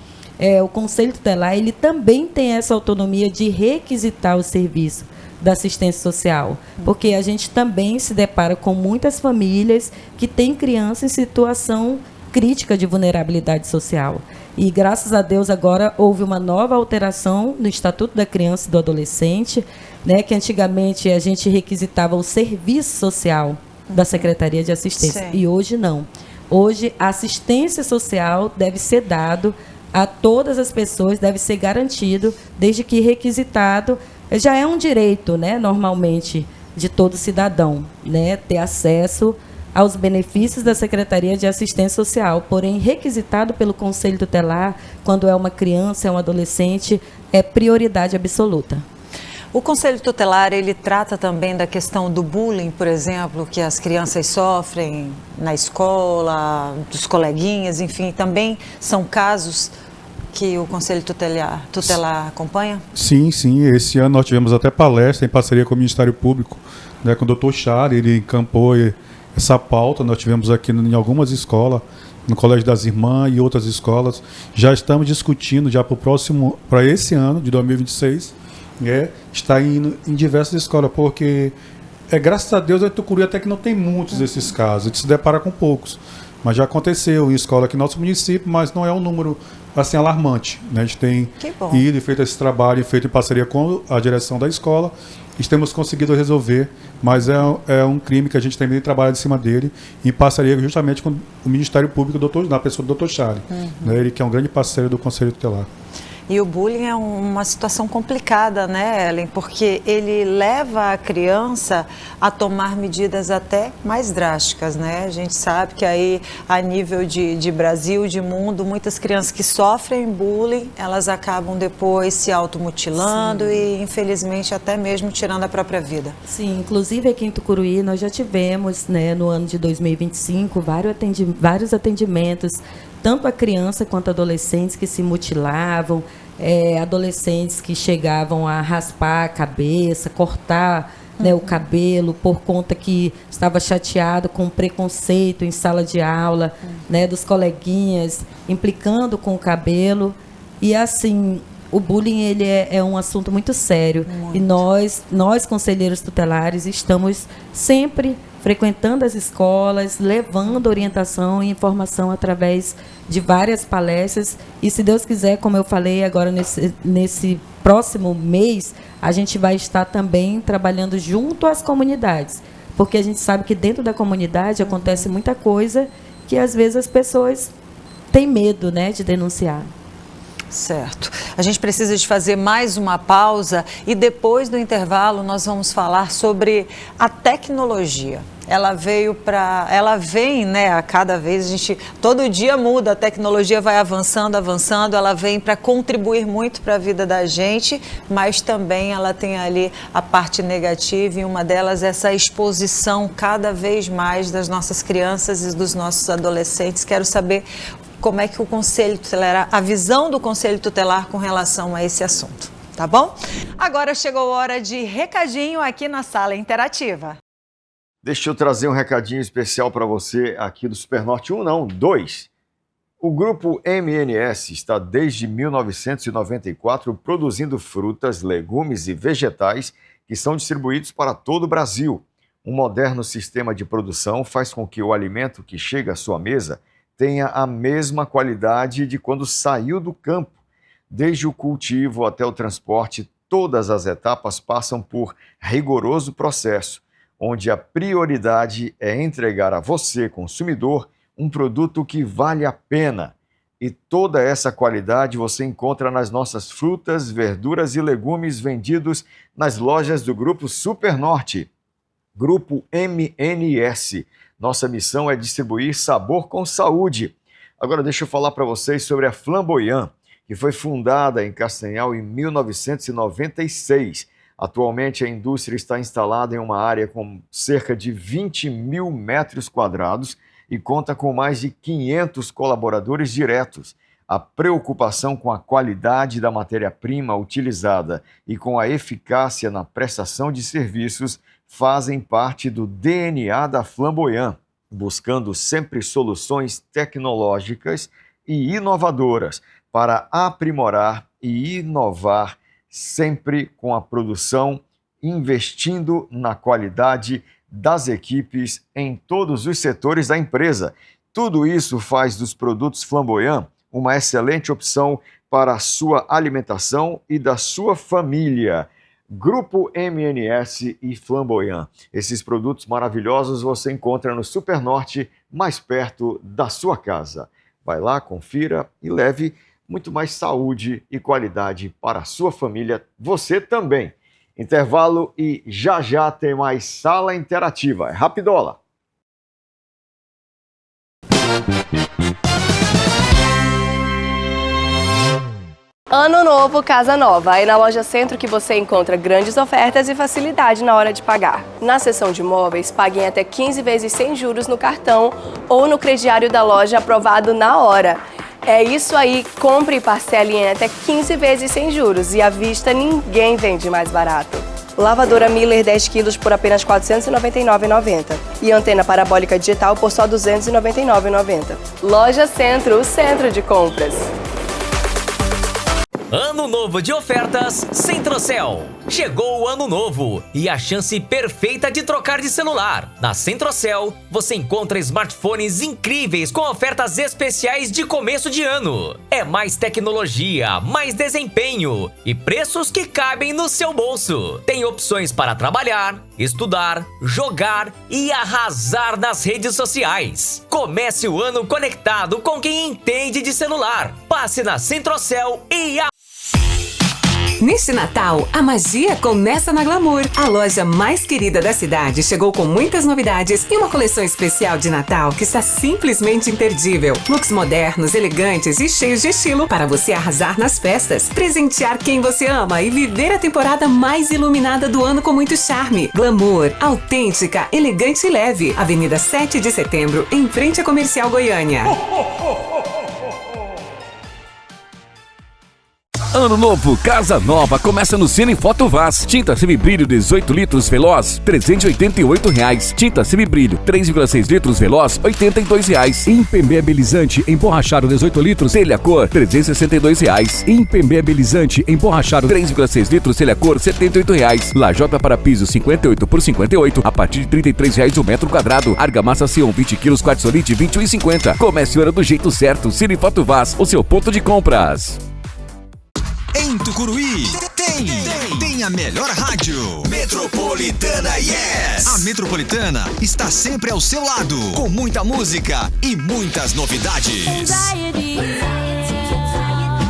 o Conselho Tutelar ele também tem essa autonomia de requisitar o serviço da assistência social, porque a gente também se depara com muitas famílias que têm crianças em situação crítica de vulnerabilidade social. E, graças a Deus, agora houve uma nova alteração no Estatuto da Criança e do Adolescente, né, que antigamente a gente requisitava o serviço social da Secretaria de Assistência. Sim. E hoje não. Hoje, a assistência social deve ser dado a todas as pessoas, deve ser garantido, desde que requisitado. Já é um direito, né, normalmente, de todo cidadão, né, ter acesso aos benefícios da Secretaria de Assistência Social, porém requisitado pelo Conselho Tutelar, quando é uma criança, é um adolescente, é prioridade absoluta. O Conselho Tutelar, ele trata também da questão do bullying, por exemplo, que as crianças sofrem na escola, dos coleguinhas, enfim, também são casos que o Conselho Tutelar acompanha? Sim. Esse ano nós tivemos até palestra em parceria com o Ministério Público, né, com o Dr. Chari, ele encampou essa pauta. Nós tivemos aqui em algumas escolas, no Colégio das Irmãs e outras escolas. Já estamos discutindo já para esse ano de 2026, está indo em diversas escolas, porque graças a Deus em Tucuruí até que não tem muitos desses casos, a gente se depara com poucos, mas já aconteceu em escola aqui no nosso município, mas não é um número assim alarmante, né? A gente tem ido e feito esse trabalho, feito em parceria com a direção da escola, e temos conseguido resolver, mas é um crime que a gente também trabalha em cima dele, em parceria justamente com o Ministério Público, na pessoa do Dr. Charlie, né? Ele que é um grande parceiro do Conselho Tutelar. E o bullying é uma situação complicada, né, Ellen? Porque ele leva a criança a tomar medidas até mais drásticas, né? A gente sabe que aí, a nível de Brasil, de mundo, muitas crianças que sofrem bullying, elas acabam depois se automutilando e, infelizmente, até mesmo tirando a própria vida. Sim, inclusive aqui em Tucuruí nós já tivemos, né, no ano de 2025, vários atendimentos, tanto a criança quanto a adolescentes que se mutilavam, adolescentes que chegavam a raspar a cabeça, cortar, né, o cabelo, por conta que estava chateado com preconceito em sala de aula, né, dos coleguinhas, implicando com o cabelo. E assim, o bullying ele é um assunto muito sério. Muito. E nós, conselheiros tutelares, estamos sempre frequentando as escolas, levando orientação e informação através de várias palestras. E, se Deus quiser, como eu falei agora nesse próximo mês, a gente vai estar também trabalhando junto às comunidades, porque a gente sabe que dentro da comunidade acontece muita coisa que, às vezes, as pessoas têm medo, né, de denunciar. Certo. A gente precisa de fazer mais uma pausa e depois do intervalo nós vamos falar sobre a tecnologia. Ela vem, né, a cada vez, todo dia muda, a tecnologia vai avançando, ela vem para contribuir muito para a vida da gente, mas também ela tem ali a parte negativa, e uma delas é essa exposição cada vez mais das nossas crianças e dos nossos adolescentes. Quero saber como é que o Conselho Tutelar, a visão do Conselho Tutelar com relação a esse assunto, tá bom? Agora chegou a hora de recadinho aqui na Sala Interativa. Deixa eu trazer um recadinho especial para você aqui do Supernorte 1, não, 2. O grupo MNS está desde 1994 produzindo frutas, legumes e vegetais que são distribuídos para todo o Brasil. Um moderno sistema de produção faz com que o alimento que chega à sua mesa tenha a mesma qualidade de quando saiu do campo. Desde o cultivo até o transporte, todas as etapas passam por rigoroso processo, onde a prioridade é entregar a você, consumidor, um produto que vale a pena. E toda essa qualidade você encontra nas nossas frutas, verduras e legumes vendidos nas lojas do Grupo Supernorte. Grupo MNS. Nossa missão é distribuir sabor com saúde. Agora deixa eu falar para vocês sobre a Flamboyant, que foi fundada em Castanhal em 1996. Atualmente a indústria está instalada em uma área com cerca de 20 mil metros quadrados e conta com mais de 500 colaboradores diretos. A preocupação com a qualidade da matéria-prima utilizada e com a eficácia na prestação de serviços fazem parte do DNA da Flamboyant, buscando sempre soluções tecnológicas e inovadoras para aprimorar e inovar, sempre com a produção, investindo na qualidade das equipes em todos os setores da empresa. Tudo isso faz dos produtos Flamboyant uma excelente opção para a sua alimentação e da sua família. Grupo MNS e Flamboyant. Esses produtos maravilhosos você encontra no Supernorte, mais perto da sua casa. Vai lá, confira e leve muito mais saúde e qualidade para a sua família, você também. Intervalo e já tem mais Sala Interativa. É rapidola. Ano novo, casa nova. Aí na Loja Centro que você encontra grandes ofertas e facilidade na hora de pagar. Na seção de imóveis, paguem até 15 vezes sem juros no cartão ou no crediário da loja aprovado na hora. É isso aí, compre e parcele em até 15 vezes sem juros e à vista ninguém vende mais barato. Lavadora Miller 10 kg por apenas R$ 499,90 e antena parabólica digital por só R$ 299,90. Loja Centro, o centro de compras. Ano novo de ofertas Centrocel. Chegou o ano novo e a chance perfeita de trocar de celular. Na Centrocel, você encontra smartphones incríveis com ofertas especiais de começo de ano. É mais tecnologia, mais desempenho e preços que cabem no seu bolso. Tem opções para trabalhar, estudar, jogar e arrasar nas redes sociais. Comece o ano conectado com quem entende de celular. Passe na Centrocel e Neste Natal, a magia começa na Glamour. A loja mais querida da cidade chegou com muitas novidades e uma coleção especial de Natal que está simplesmente imperdível. Looks modernos, elegantes e cheios de estilo para você arrasar nas festas, presentear quem você ama e viver a temporada mais iluminada do ano com muito charme. Glamour, autêntica, elegante e leve. Avenida 7 de Setembro, em frente à Comercial Goiânia. Ano novo, casa nova, começa no Cine Foto Vaz. Tinta semibrilho 18 litros Veloz, R$ 388. Tinta semibrilho 3,6 litros Veloz, R$ 82. Impermeabilizante emborrachado 18 litros Telha Cor, R$ 362. Impermeabilizante emborrachado 3,6 litros Telha Cor, R$ 78. Lajota para piso 58 por 58, a partir de R$ 33 o metro quadrado. Argamassa Sion 20 kg, quartzolite 21,50. Comece o ano do jeito certo. Cine Foto Vaz, o seu ponto de compras. Em Tucuruí, tem a melhor rádio. Metropolitana Yes! A Metropolitana está sempre ao seu lado, com muita música e muitas novidades.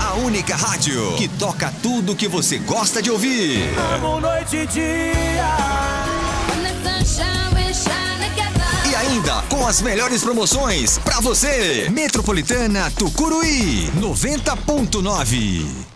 A única rádio que toca tudo que você gosta de ouvir. Amo noite e dia. E ainda com as melhores promoções pra você. Metropolitana Tucuruí 90.9.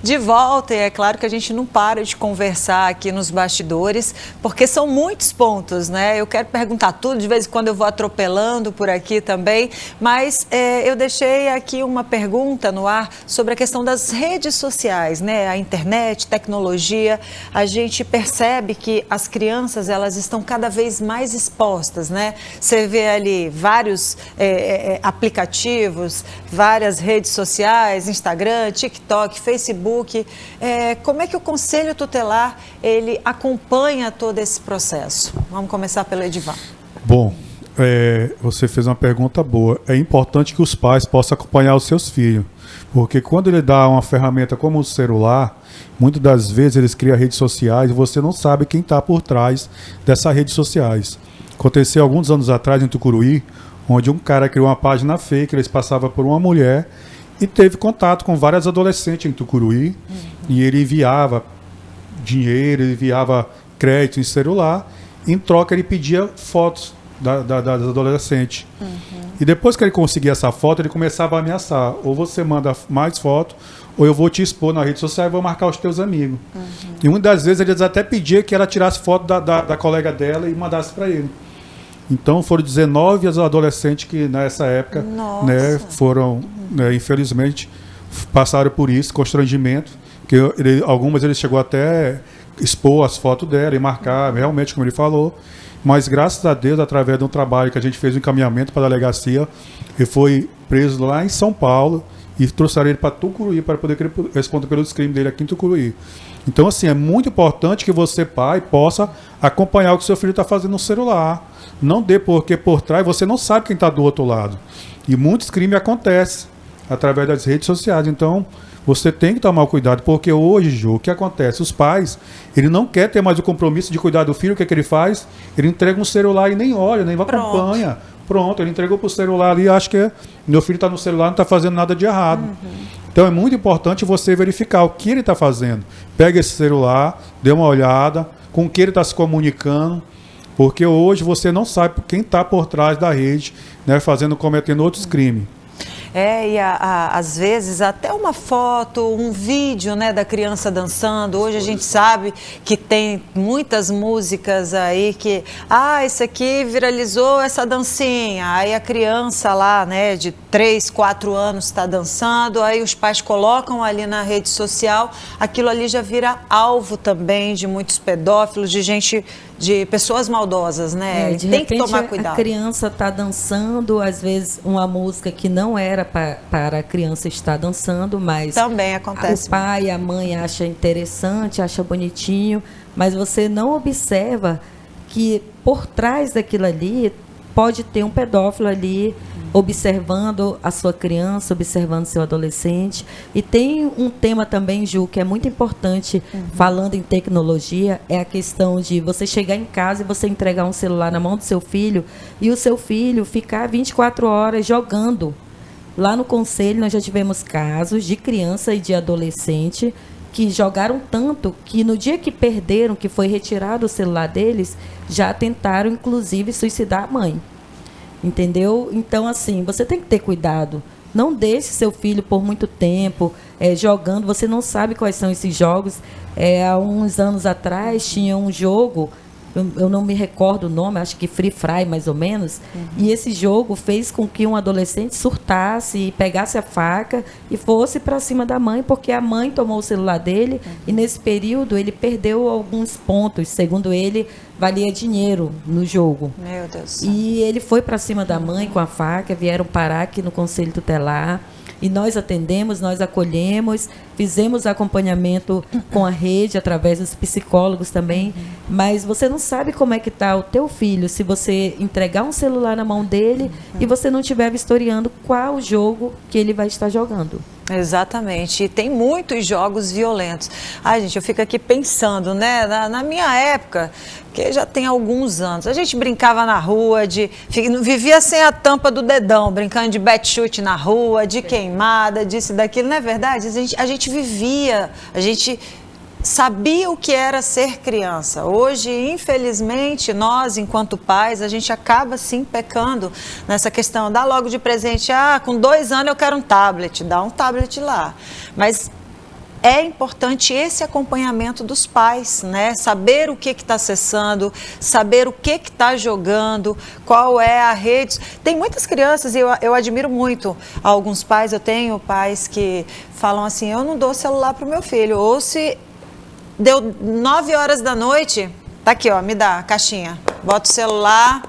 De volta, e é claro que a gente não para de conversar aqui nos bastidores, porque são muitos pontos, né? Eu quero perguntar tudo, de vez em quando eu vou atropelando por aqui também, mas eu deixei aqui uma pergunta no ar sobre a questão das redes sociais, né? A internet, tecnologia, a gente percebe que as crianças, elas estão cada vez mais expostas, né? Você vê ali vários aplicativos, várias redes sociais, Instagram, TikTok, Facebook. Como é que o Conselho Tutelar ele acompanha todo esse processo? Vamos começar pelo Edivar. Bom, você fez uma pergunta boa. É importante que os pais possam acompanhar os seus filhos, porque quando ele dá uma ferramenta como o celular, muitas das vezes eles criam redes sociais e você não sabe quem está por trás dessas redes sociais. Aconteceu alguns anos atrás em Tucuruí, onde um cara criou uma página fake, eles passavam por uma mulher e teve contato com várias adolescentes em Tucuruí, e ele enviava dinheiro, ele enviava crédito em celular, em troca ele pedia fotos das adolescentes. E depois que ele conseguia essa foto, ele começava a ameaçar: ou você manda mais fotos, ou eu vou te expor na rede social e vou marcar os teus amigos. E uma das vezes eles até pediam que ela tirasse foto da colega dela e mandasse para ele. Então foram 19 as adolescentes que nessa época, né, foram, infelizmente, passaram por isso, constrangimento, que algumas ele chegou até expor as fotos dela e marcar, realmente, como ele falou, mas graças a Deus, através de um trabalho que a gente fez um encaminhamento para a delegacia, ele foi preso lá em São Paulo e trouxeram ele para Tucuruí para poder responder pelos crimes dele aqui em Tucuruí. Então, assim, é muito importante que você, pai, possa acompanhar o que seu filho está fazendo no celular. Não dê, porque por trás você não sabe quem está do outro lado. E muitos crimes acontecem através das redes sociais. Então, você tem que tomar cuidado, porque hoje, Ju, o que acontece? Os pais, ele não quer ter mais o compromisso de cuidar do filho, o que é que ele faz? Ele entrega um celular e nem olha, nem acompanha. Pronto, ele entregou pro celular ali e acha que meu filho está no celular, não está fazendo nada de errado. Então é muito importante você verificar o que ele está fazendo. Pega esse celular, dê uma olhada, com o que ele está se comunicando, porque hoje você não sabe quem está por trás da rede, né, cometendo outros crimes. E às vezes até uma foto, um vídeo, né, da criança dançando. Hoje a gente sabe que tem muitas músicas aí que, isso aqui viralizou essa dancinha. Aí a criança lá, né, de 3, 4 anos está dançando, aí os pais colocam ali na rede social, aquilo ali já vira alvo também de muitos pedófilos, de pessoas maldosas, né? De tem repente, que tomar cuidado. A criança está dançando, às vezes uma música que não era para a criança estar dançando, mas também acontece. O pai e a mãe acham interessante, acham bonitinho, mas você não observa que por trás daquilo ali pode ter um pedófilo ali observando a sua criança, observando seu adolescente. E tem um tema também, Ju, que é muito importante, falando em tecnologia, é a questão de você chegar em casa e você entregar um celular na mão do seu filho e o seu filho ficar 24 horas jogando. Lá no Conselho nós já tivemos casos de criança e de adolescente que jogaram tanto que no dia que perderam, que foi retirado o celular deles, já tentaram, inclusive, suicidar a mãe. Entendeu? Então, assim, você tem que ter cuidado. Não deixe seu filho por muito tempo jogando. Você não sabe quais são esses jogos. Há uns anos atrás, tinha um jogo, eu não me recordo o nome, acho que Free Fry, mais ou menos. E esse jogo fez com que um adolescente surtasse e pegasse a faca e fosse para cima da mãe, porque a mãe tomou o celular dele e, nesse período, ele perdeu alguns pontos. Segundo ele, valia dinheiro no jogo. Meu Deus. E ele foi para cima da mãe com a faca, vieram parar aqui no Conselho Tutelar. E nós atendemos, nós acolhemos, fizemos acompanhamento com a rede, através dos psicólogos também. Mas você não sabe como é que está o teu filho se você entregar um celular na mão dele e você não estiver vistoriando qual jogo que ele vai estar jogando. Exatamente, e tem muitos jogos violentos. Gente, eu fico aqui pensando, né, na minha época, que já tem alguns anos, a gente brincava na rua, vivia sem a tampa do dedão, brincando de bet-chute na rua, de queimada, disso e daquilo, não é verdade? A gente vivia, a gente sabia o que era ser criança. Hoje, infelizmente, nós, enquanto pais, a gente acaba, sim, pecando nessa questão. Dá logo de presente, com 2 anos eu quero um tablet, dá um tablet lá. Mas é importante esse acompanhamento dos pais, né? Saber o que está acessando, saber o que está jogando, qual é a rede. Tem muitas crianças, e eu admiro muito alguns pais, eu tenho pais que falam assim, eu não dou celular para o meu filho, ou se deu 9 horas da noite, tá aqui, ó, me dá a caixinha, bota o celular,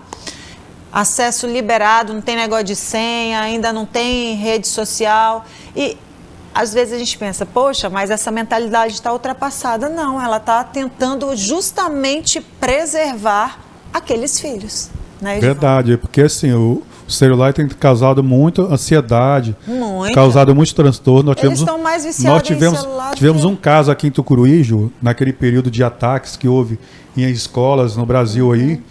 acesso liberado, não tem negócio de senha, ainda não tem rede social. E às vezes a gente pensa, poxa, mas essa mentalidade está ultrapassada. Não, ela está tentando justamente preservar aqueles filhos, né, verdade, porque assim, o celular tem causado muita ansiedade, causado muito transtorno. Eles estão mais viciados em celular. Tivemos um caso aqui em Tucuruí, Ju, naquele período de ataques que houve em escolas no Brasil aí.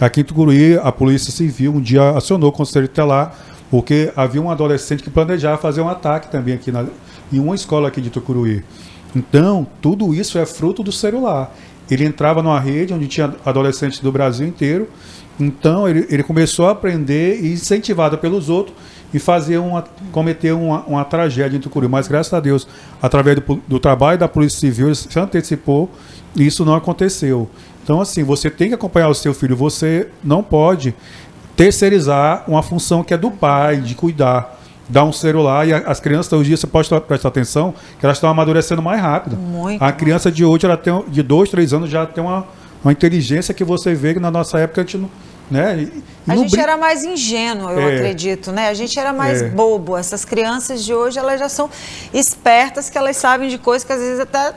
Aqui em Tucuruí, a Polícia Civil um dia acionou o Conselho Tutelar, porque havia um adolescente que planejava fazer um ataque também aqui em uma escola aqui de Tucuruí. Então, tudo isso é fruto do celular. Ele entrava numa rede onde tinha adolescentes do Brasil inteiro. Então, ele começou a aprender e, incentivado pelos outros, e cometer uma tragédia em Tucuruí. Mas, graças a Deus, através do trabalho da Polícia Civil, ele se antecipou e isso não aconteceu. Então, assim, você tem que acompanhar o seu filho. Você não pode terceirizar uma função que é do pai, de cuidar. Dar um celular, e as crianças hoje em dia, você pode prestar atenção, que elas estão amadurecendo mais rápido. A criança de hoje, ela tem, de 2, 3 anos, já tem uma inteligência que você vê que na nossa época a gente né? A gente era mais ingênuo, eu acredito, né? A gente era mais bobo. Essas crianças de hoje, elas já são espertas, que elas sabem de coisas que às vezes até...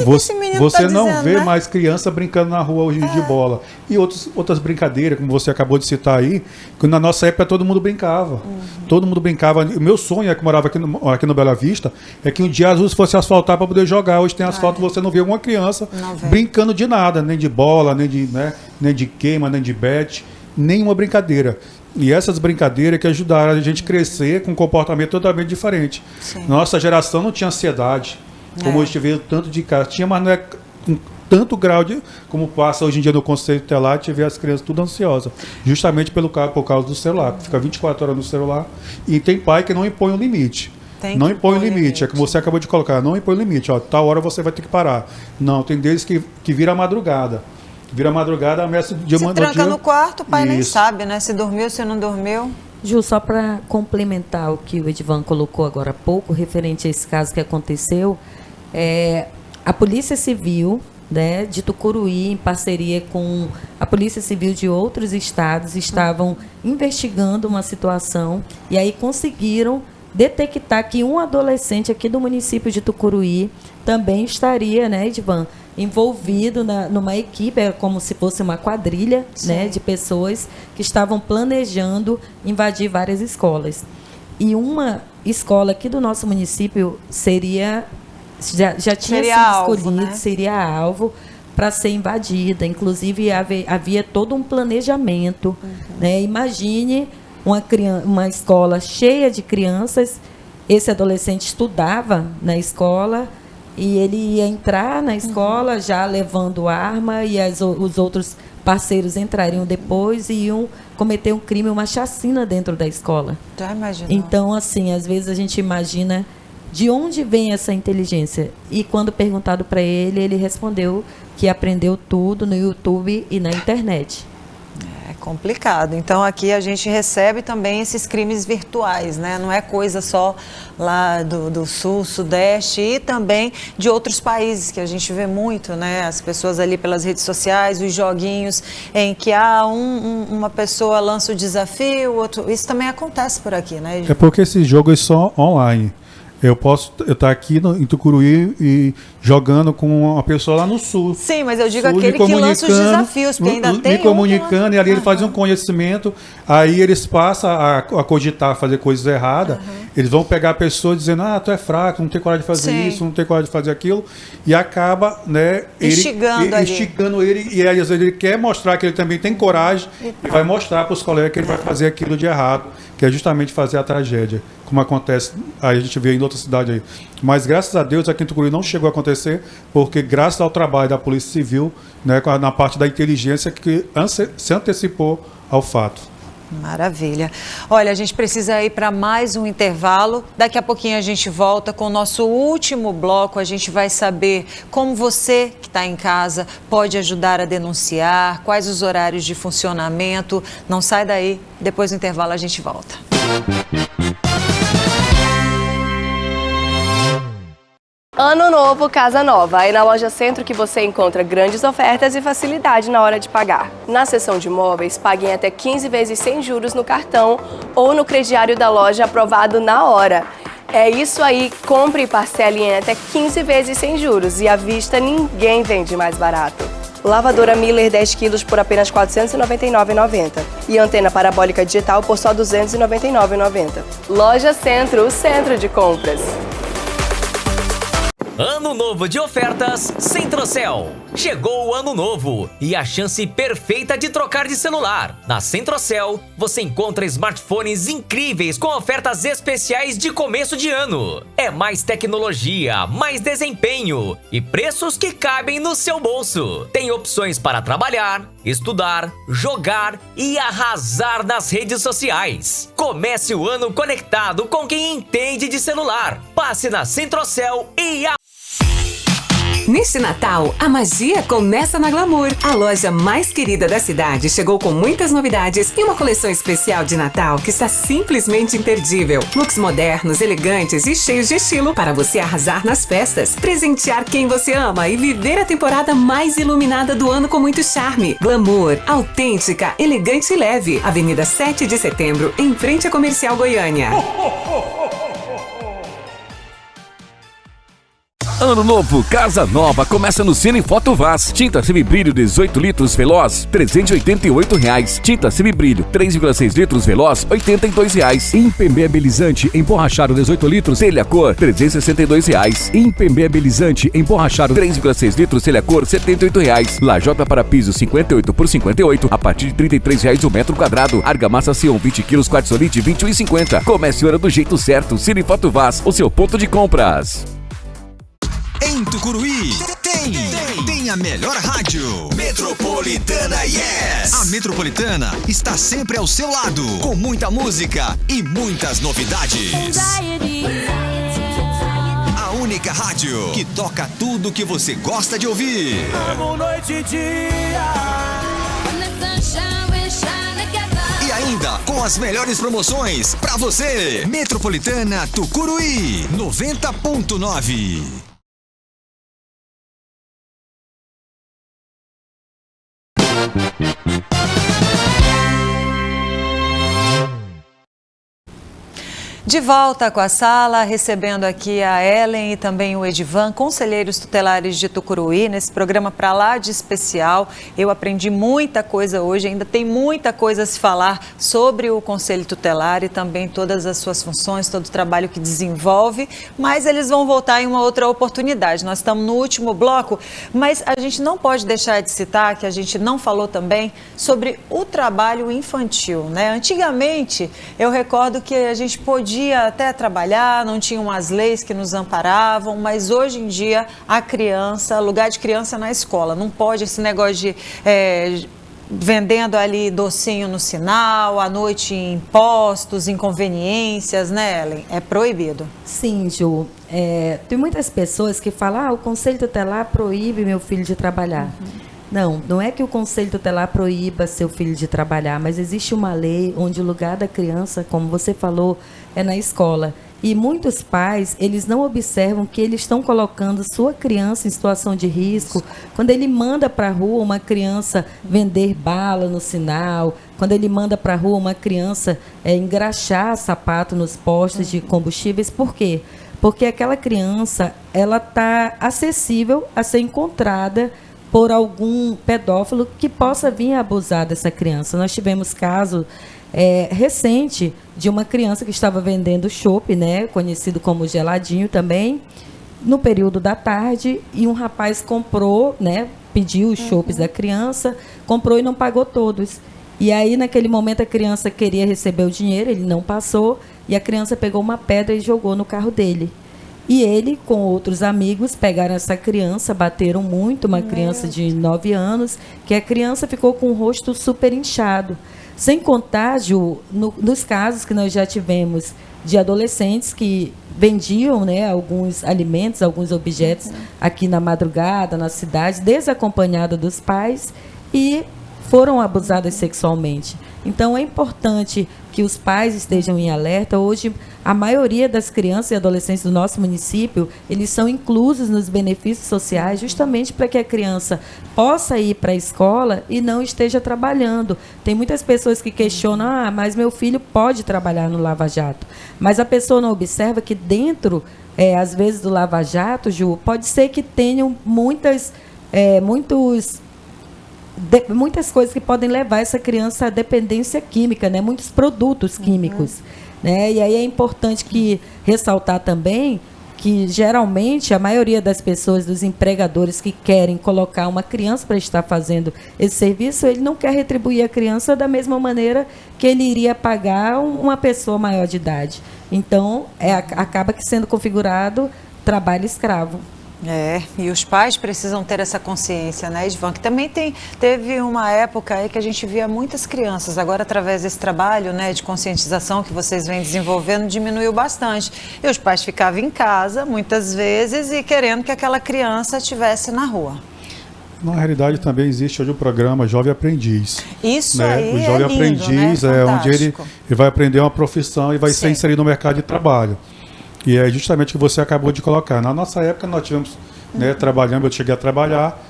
Você não vê mais criança brincando na rua hoje de bola. E outras brincadeiras, como você acabou de citar aí, que na nossa época todo mundo brincava. Todo mundo brincava. O meu sonho, que morava aqui no Bela Vista, é que um dia as ruas fossem asfaltar para poder jogar. Hoje tem asfalto, você não vê uma criança brincando de nada, nem de bola, nem de queima, nem de bete, nenhuma brincadeira. E essas brincadeiras que ajudaram a gente a crescer com um comportamento totalmente diferente. Sim. Nossa geração não tinha ansiedade. Como hoje vê tanto de casa. Tinha, mas não é com tanto grau de como passa hoje em dia no conceito tutelar, a gente vê as crianças tudo ansiosas. Justamente por causa do celular. Fica 24 horas no celular. E tem pai que não impõe o limite. Não impõe o limite. É como você acabou de colocar. Não impõe o limite. Ó, tal hora você vai ter que parar. Não, tem deles que vira a madrugada. Vira a madrugada, ameaça de se tranca no quarto, o pai nem sabe, né? Se dormiu, se não dormiu. Ju, só para complementar o que o Edivan colocou agora há pouco, referente a esse caso que aconteceu, a Polícia Civil, né, de Tucuruí, em parceria com a Polícia Civil de outros estados, estavam investigando uma situação e aí conseguiram detectar que um adolescente aqui do município de Tucuruí também estaria, né, Edivan, envolvido numa equipe, como se fosse uma quadrilha, né, de pessoas que estavam planejando invadir várias escolas. E uma escola aqui do nosso município já tinha sido escolhida, né? Seria alvo para ser invadida. Inclusive, havia todo um planejamento. Né? Imagine uma escola cheia de crianças. Esse adolescente estudava na escola e ele ia entrar na escola já levando arma e os outros parceiros entrariam depois e iam cometer um crime, uma chacina dentro da escola. Já imaginou. Então, assim, às vezes a gente imagina de onde vem essa inteligência. E quando perguntado para ele, ele respondeu que aprendeu tudo no YouTube e na internet. É complicado. Então, aqui a gente recebe também esses crimes virtuais, né? Não é coisa só lá do sul, sudeste e também de outros países, que a gente vê muito, né? As pessoas ali pelas redes sociais, os joguinhos em que uma pessoa lança o desafio, outro... Isso também acontece por aqui, né? É porque esses jogos são online. Eu estar aqui em Tucuruí e jogando com uma pessoa lá no sul. Sim, mas eu digo aquele que lança os desafios, porque ainda tem me comunicando, e ali ele faz um conhecimento, aí eles passam a cogitar fazer coisas erradas, eles vão pegar a pessoa dizendo, tu é fraco, não tem coragem de fazer isso, não tem coragem de fazer aquilo, e acaba, né, instigando ele, e aí às vezes ele quer mostrar que ele também tem coragem, e vai mostrar para os colegas que ele vai fazer aquilo de errado, que é justamente fazer a tragédia, como acontece, aí a gente vê em outra cidade aí. Mas graças a Deus aqui em Tucuruí não chegou a acontecer, porque graças ao trabalho da Polícia Civil, né, na parte da inteligência, que se antecipou ao fato. Maravilha. Olha, a gente precisa ir para mais um intervalo. Daqui a pouquinho a gente volta com o nosso último bloco. A gente vai saber como você que está em casa pode ajudar a denunciar, quais os horários de funcionamento. Não sai daí, depois do intervalo a gente volta. Ano novo, casa nova. É na Loja Centro que você encontra grandes ofertas e facilidade na hora de pagar. Na seção de imóveis, pague em até 15 vezes sem juros no cartão ou no crediário da loja aprovado na hora. É isso aí, compre e parcele em até 15 vezes sem juros e à vista ninguém vende mais barato. Lavadora Miller 10 quilos por apenas R$ 499,90 e antena parabólica digital por só R$ 299,90. Loja Centro, o centro de compras. Ano novo de ofertas Centrocel. Chegou o ano novo e a chance perfeita de trocar de celular. Na Centrocel, você encontra smartphones incríveis com ofertas especiais de começo de ano. É mais tecnologia, mais desempenho e preços que cabem no seu bolso. Tem opções para trabalhar, estudar, jogar e arrasar nas redes sociais. Comece o ano conectado com quem entende de celular. Passe na Centrocel e Neste Natal, a magia começa na Glamour. A loja mais querida da cidade chegou com muitas novidades e uma coleção especial de Natal que está simplesmente imperdível. Looks modernos, elegantes e cheios de estilo para você arrasar nas festas, presentear quem você ama e viver a temporada mais iluminada do ano com muito charme. Glamour, autêntica, elegante e leve. Avenida 7 de Setembro, em frente à Comercial Goiânia. Ano novo, casa nova, começa no Cine Foto Vaz. Tinta semibrilho 18 litros Veloz, R$ 388. Tinta semibrilho 3,6 litros Veloz, R$ 82. Impermeabilizante emborrachado 18 litros Telha-Cor, R$ 362. Impermeabilizante emborrachado 3,6 litros Telha-Cor, R$ 78. Lajota para piso 58 por 58, a partir de R$ 33 o metro quadrado. Argamassa Sion 20 quilos, Quartzolite 21,50. Comece o ano do jeito certo. Cine Foto Vaz, o seu ponto de compras. Em Tucuruí, tem a melhor rádio. Metropolitana Yes! A Metropolitana está sempre ao seu lado, com muita música e muitas novidades. A única rádio que toca tudo que você gosta de ouvir. Amo noite e dia. E ainda com as melhores promoções pra você. Metropolitana Tucuruí 90.9. De volta com a sala, recebendo aqui a Ellen e também o Edivan, conselheiros tutelares de Tucuruí, nesse programa pra lá de especial. Eu aprendi muita coisa hoje, ainda tem muita coisa a se falar sobre o Conselho Tutelar e também todas as suas funções, todo o trabalho que desenvolve, mas eles vão voltar em uma outra oportunidade. Nós estamos no último bloco, mas a gente não pode deixar de citar, que a gente não falou também, sobre o trabalho infantil, né? Antigamente, eu recordo que a gente podia até trabalhar, não tinham as leis que nos amparavam, mas hoje em dia a criança, lugar de criança na escola, não pode esse negócio de vendendo ali docinho no sinal, à noite em postos, inconveniências, né, Ellen? É proibido. Sim, Ju. Tem muitas pessoas que falam, o Conselho Tutelar proíbe meu filho de trabalhar. Não é que o Conselho Tutelar proíba seu filho de trabalhar, mas existe uma lei onde o lugar da criança, como você falou, é na escola. E muitos pais, eles não observam que eles estão colocando sua criança em situação de risco quando ele manda para a rua uma criança vender bala no sinal, quando ele manda para a rua uma criança engraxar sapato nos postos de combustíveis. Por quê? Porque aquela criança, ela está acessível a ser encontrada por algum pedófilo que possa vir a abusar dessa criança. Nós tivemos caso recente de uma criança que estava vendendo chopp, né, conhecido como geladinho também, no período da tarde, e um rapaz comprou, né, pediu os chopps da criança, comprou e não pagou todos. E aí, naquele momento, a criança queria receber o dinheiro, ele não passou, e a criança pegou uma pedra e jogou no carro dele. E ele, com outros amigos, pegaram essa criança, bateram muito, uma criança de 9 anos, que a criança ficou com o rosto super inchado. Sem contar, Ju, nos casos que nós já tivemos de adolescentes que vendiam, né, alguns alimentos, alguns objetos aqui na madrugada, na cidade, desacompanhada dos pais, e foram abusadas sexualmente. Então, é importante que os pais estejam em alerta. Hoje, a maioria das crianças e adolescentes do nosso município, eles são inclusos nos benefícios sociais, justamente para que a criança possa ir para a escola e não esteja trabalhando. Tem muitas pessoas que questionam, mas meu filho pode trabalhar no Lava Jato. Mas a pessoa não observa que dentro, às vezes, do Lava Jato, Ju, pode ser que tenham muitas coisas que podem levar essa criança à dependência química, né? Muitos produtos químicos. Né? E aí é importante ressaltar também que, geralmente, a maioria das pessoas, dos empregadores que querem colocar uma criança para estar fazendo esse serviço, ele não quer retribuir a criança da mesma maneira que ele iria pagar uma pessoa maior de idade. Então, acaba que sendo configurado trabalho escravo. E os pais precisam ter essa consciência, né, Edvan? Que também teve uma época aí que a gente via muitas crianças, agora através desse trabalho, né, de conscientização que vocês vêm desenvolvendo, diminuiu bastante. E os pais ficavam em casa, muitas vezes, e querendo que aquela criança estivesse na rua. Na realidade, também existe hoje o programa Jovem Aprendiz. Isso, né? aí O Jovem é lindo, Aprendiz né? é onde ele vai aprender uma profissão e vai ser inserido no mercado de trabalho. E é justamente o que você acabou de colocar. Na nossa época, nós tivemos, trabalhando, eu cheguei a trabalhar,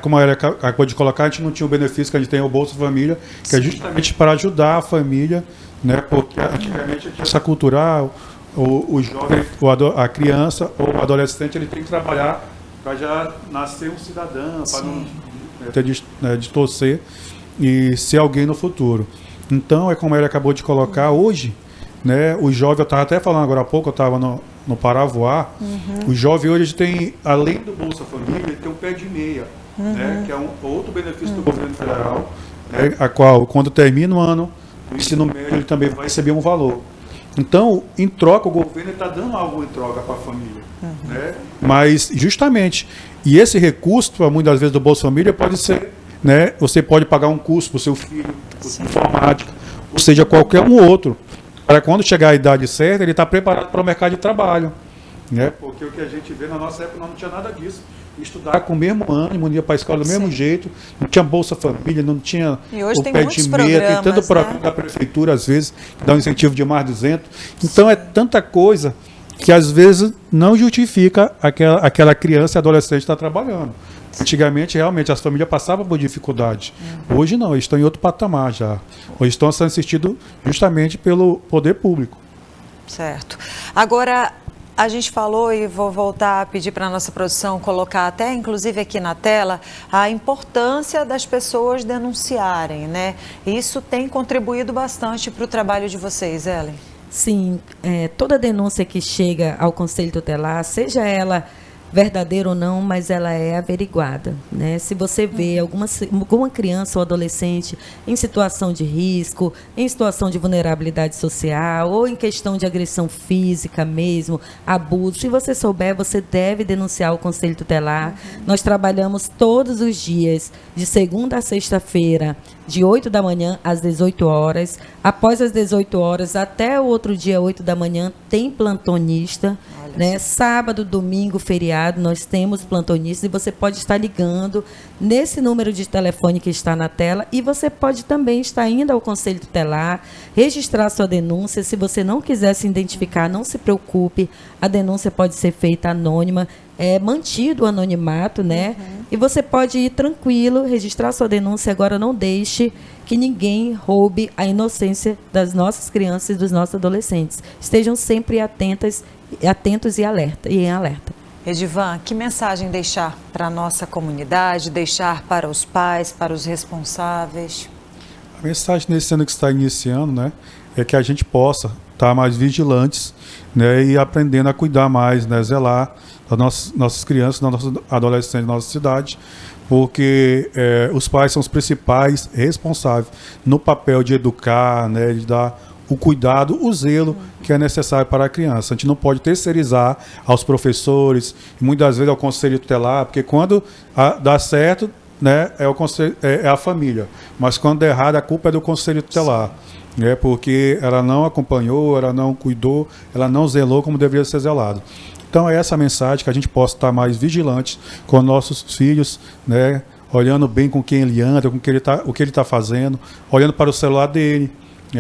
como ela acabou de colocar, a gente não tinha o benefício que a gente tem, o Bolsa Família, que é justamente para ajudar a família, né? Porque antigamente tinha essa cultura, o jovem, a criança ou o adolescente, ele tem que trabalhar para já nascer um cidadão, para não ter de torcer e ser alguém no futuro. Então, é como ele acabou de colocar, hoje, né, o jovem, eu estava até falando agora há pouco, eu estava no Paravoá, o jovem hoje tem, além do Bolsa Família, ele tem um pé de meia, né, que é outro benefício do governo federal, né, a qual, quando termina o ano, o ensino médio, ele também vai receber um valor. Então, em troca, o governo está dando algo em troca para a família. Né? Mas, justamente, e esse recurso, muitas vezes, do Bolsa Família, pode ser, né, você pode pagar um curso para o seu filho, curso de informática, ou seja, qualquer um outro, para quando chegar a idade certa, ele está preparado para o mercado de trabalho. Né? Porque o que a gente vê na nossa época não tinha nada disso. Estudar com o mesmo ânimo, ia para a escola do mesmo jeito, não tinha Bolsa Família, não tinha o pé de meia, tem tanto programa da prefeitura, às vezes, que dá um incentivo de mais 200. Então, é tanta coisa que, às vezes, não justifica aquela criança e adolescente estar trabalhando. Antigamente, realmente, as famílias passavam por dificuldade. Hoje não, eles estão em outro patamar já. Hoje estão sendo assistidos justamente pelo poder público. Certo. Agora, a gente falou, e vou voltar a pedir para a nossa produção colocar até, inclusive aqui na tela, a importância das pessoas denunciarem, né? Isso tem contribuído bastante para o trabalho de vocês, Ellen? Sim, toda denúncia que chega ao Conselho Tutelar, seja ela verdadeira ou não, mas ela é averiguada, né? Se você vê alguma criança ou adolescente em situação de risco, em situação de vulnerabilidade social ou em questão de agressão física mesmo, abuso, se você souber, você deve denunciar ao Conselho Tutelar. Nós trabalhamos todos os dias, de segunda a sexta-feira, de 8 da manhã às 18 horas. Após as 18 horas, até o outro dia, 8 da manhã, tem plantonista. Né? Sábado, domingo, feriado, nós temos plantonistas e você pode estar ligando nesse número de telefone que está na tela e você pode também estar indo ao Conselho Tutelar, registrar sua denúncia. Se você não quiser se identificar, não se preocupe, a denúncia pode ser feita anônima, é mantido o anonimato, né? E você pode ir tranquilo, registrar sua denúncia. Agora não deixe que ninguém roube a inocência das nossas crianças e dos nossos adolescentes. Estejam sempre atentos e em alerta. Edvan, que mensagem deixar para a nossa comunidade, deixar para os pais, para os responsáveis? A mensagem nesse ano que está iniciando, né, é que a gente possa estar mais vigilantes, né, e aprendendo a cuidar mais, né, zelar das nossas crianças, das nossas adolescentes da nossa cidade, porque os pais são os principais responsáveis no papel de educar, né, de dar o cuidado, o zelo que é necessário para a criança. A gente não pode terceirizar aos professores, e muitas vezes ao Conselho Tutelar, porque quando dá certo, né, é a família, mas quando der errado, a culpa é do Conselho Tutelar, né, porque ela não acompanhou, ela não cuidou, ela não zelou como deveria ser zelado. Então é essa a mensagem, que a gente possa estar mais vigilantes com nossos filhos, né, olhando bem com quem ele anda, com o que ele está fazendo, olhando para o celular dele,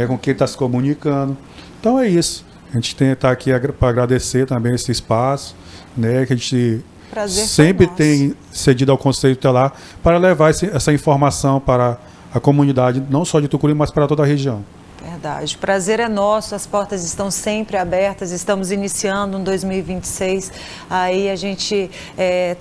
com quem está se comunicando. Então é isso. A gente está aqui para agradecer também esse espaço, né, que a gente sempre tem cedido ao Conselho Tutelar para levar essa informação para a comunidade, não só de Tucuruí, mas para toda a região. Verdade. O prazer é nosso, as portas estão sempre abertas, estamos iniciando um 2026, aí a gente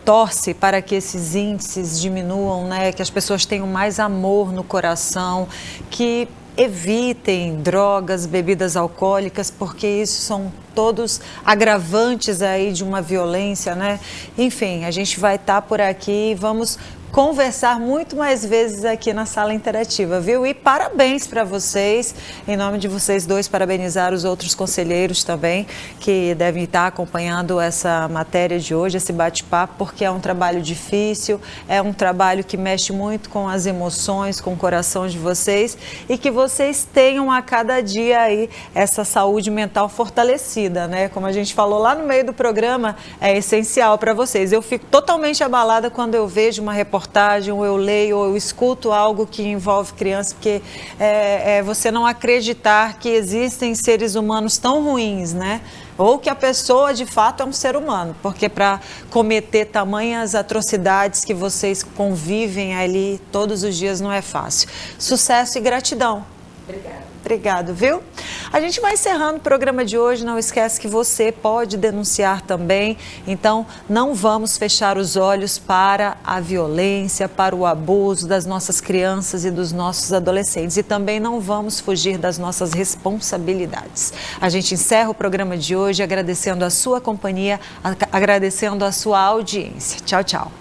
torce para que esses índices diminuam, né, que as pessoas tenham mais amor no coração, que evitem drogas, bebidas alcoólicas, porque isso são todos agravantes aí de uma violência, né? Enfim, a gente vai estar por aqui e vamos conversar muito mais vezes aqui na sala interativa, viu? E parabéns para vocês, em nome de vocês dois, parabenizar os outros conselheiros também, que devem estar acompanhando essa matéria de hoje, esse bate-papo, porque é um trabalho difícil, é um trabalho que mexe muito com as emoções, com o coração de vocês, e que vocês tenham a cada dia aí essa saúde mental fortalecida, né? Como a gente falou lá no meio do programa, é essencial para vocês. Eu fico totalmente abalada quando eu vejo uma reportagem, ou eu leio, ou eu escuto algo que envolve criança, porque você não acreditar que existem seres humanos tão ruins, né? Ou que a pessoa de fato é um ser humano, porque para cometer tamanhas atrocidades que vocês convivem ali todos os dias não é fácil. Sucesso e gratidão. Obrigada. Obrigado, viu? A gente vai encerrando o programa de hoje. Não esquece que você pode denunciar também. Então, não vamos fechar os olhos para a violência, para o abuso das nossas crianças e dos nossos adolescentes. E também não vamos fugir das nossas responsabilidades. A gente encerra o programa de hoje agradecendo a sua companhia, agradecendo a sua audiência. Tchau, tchau.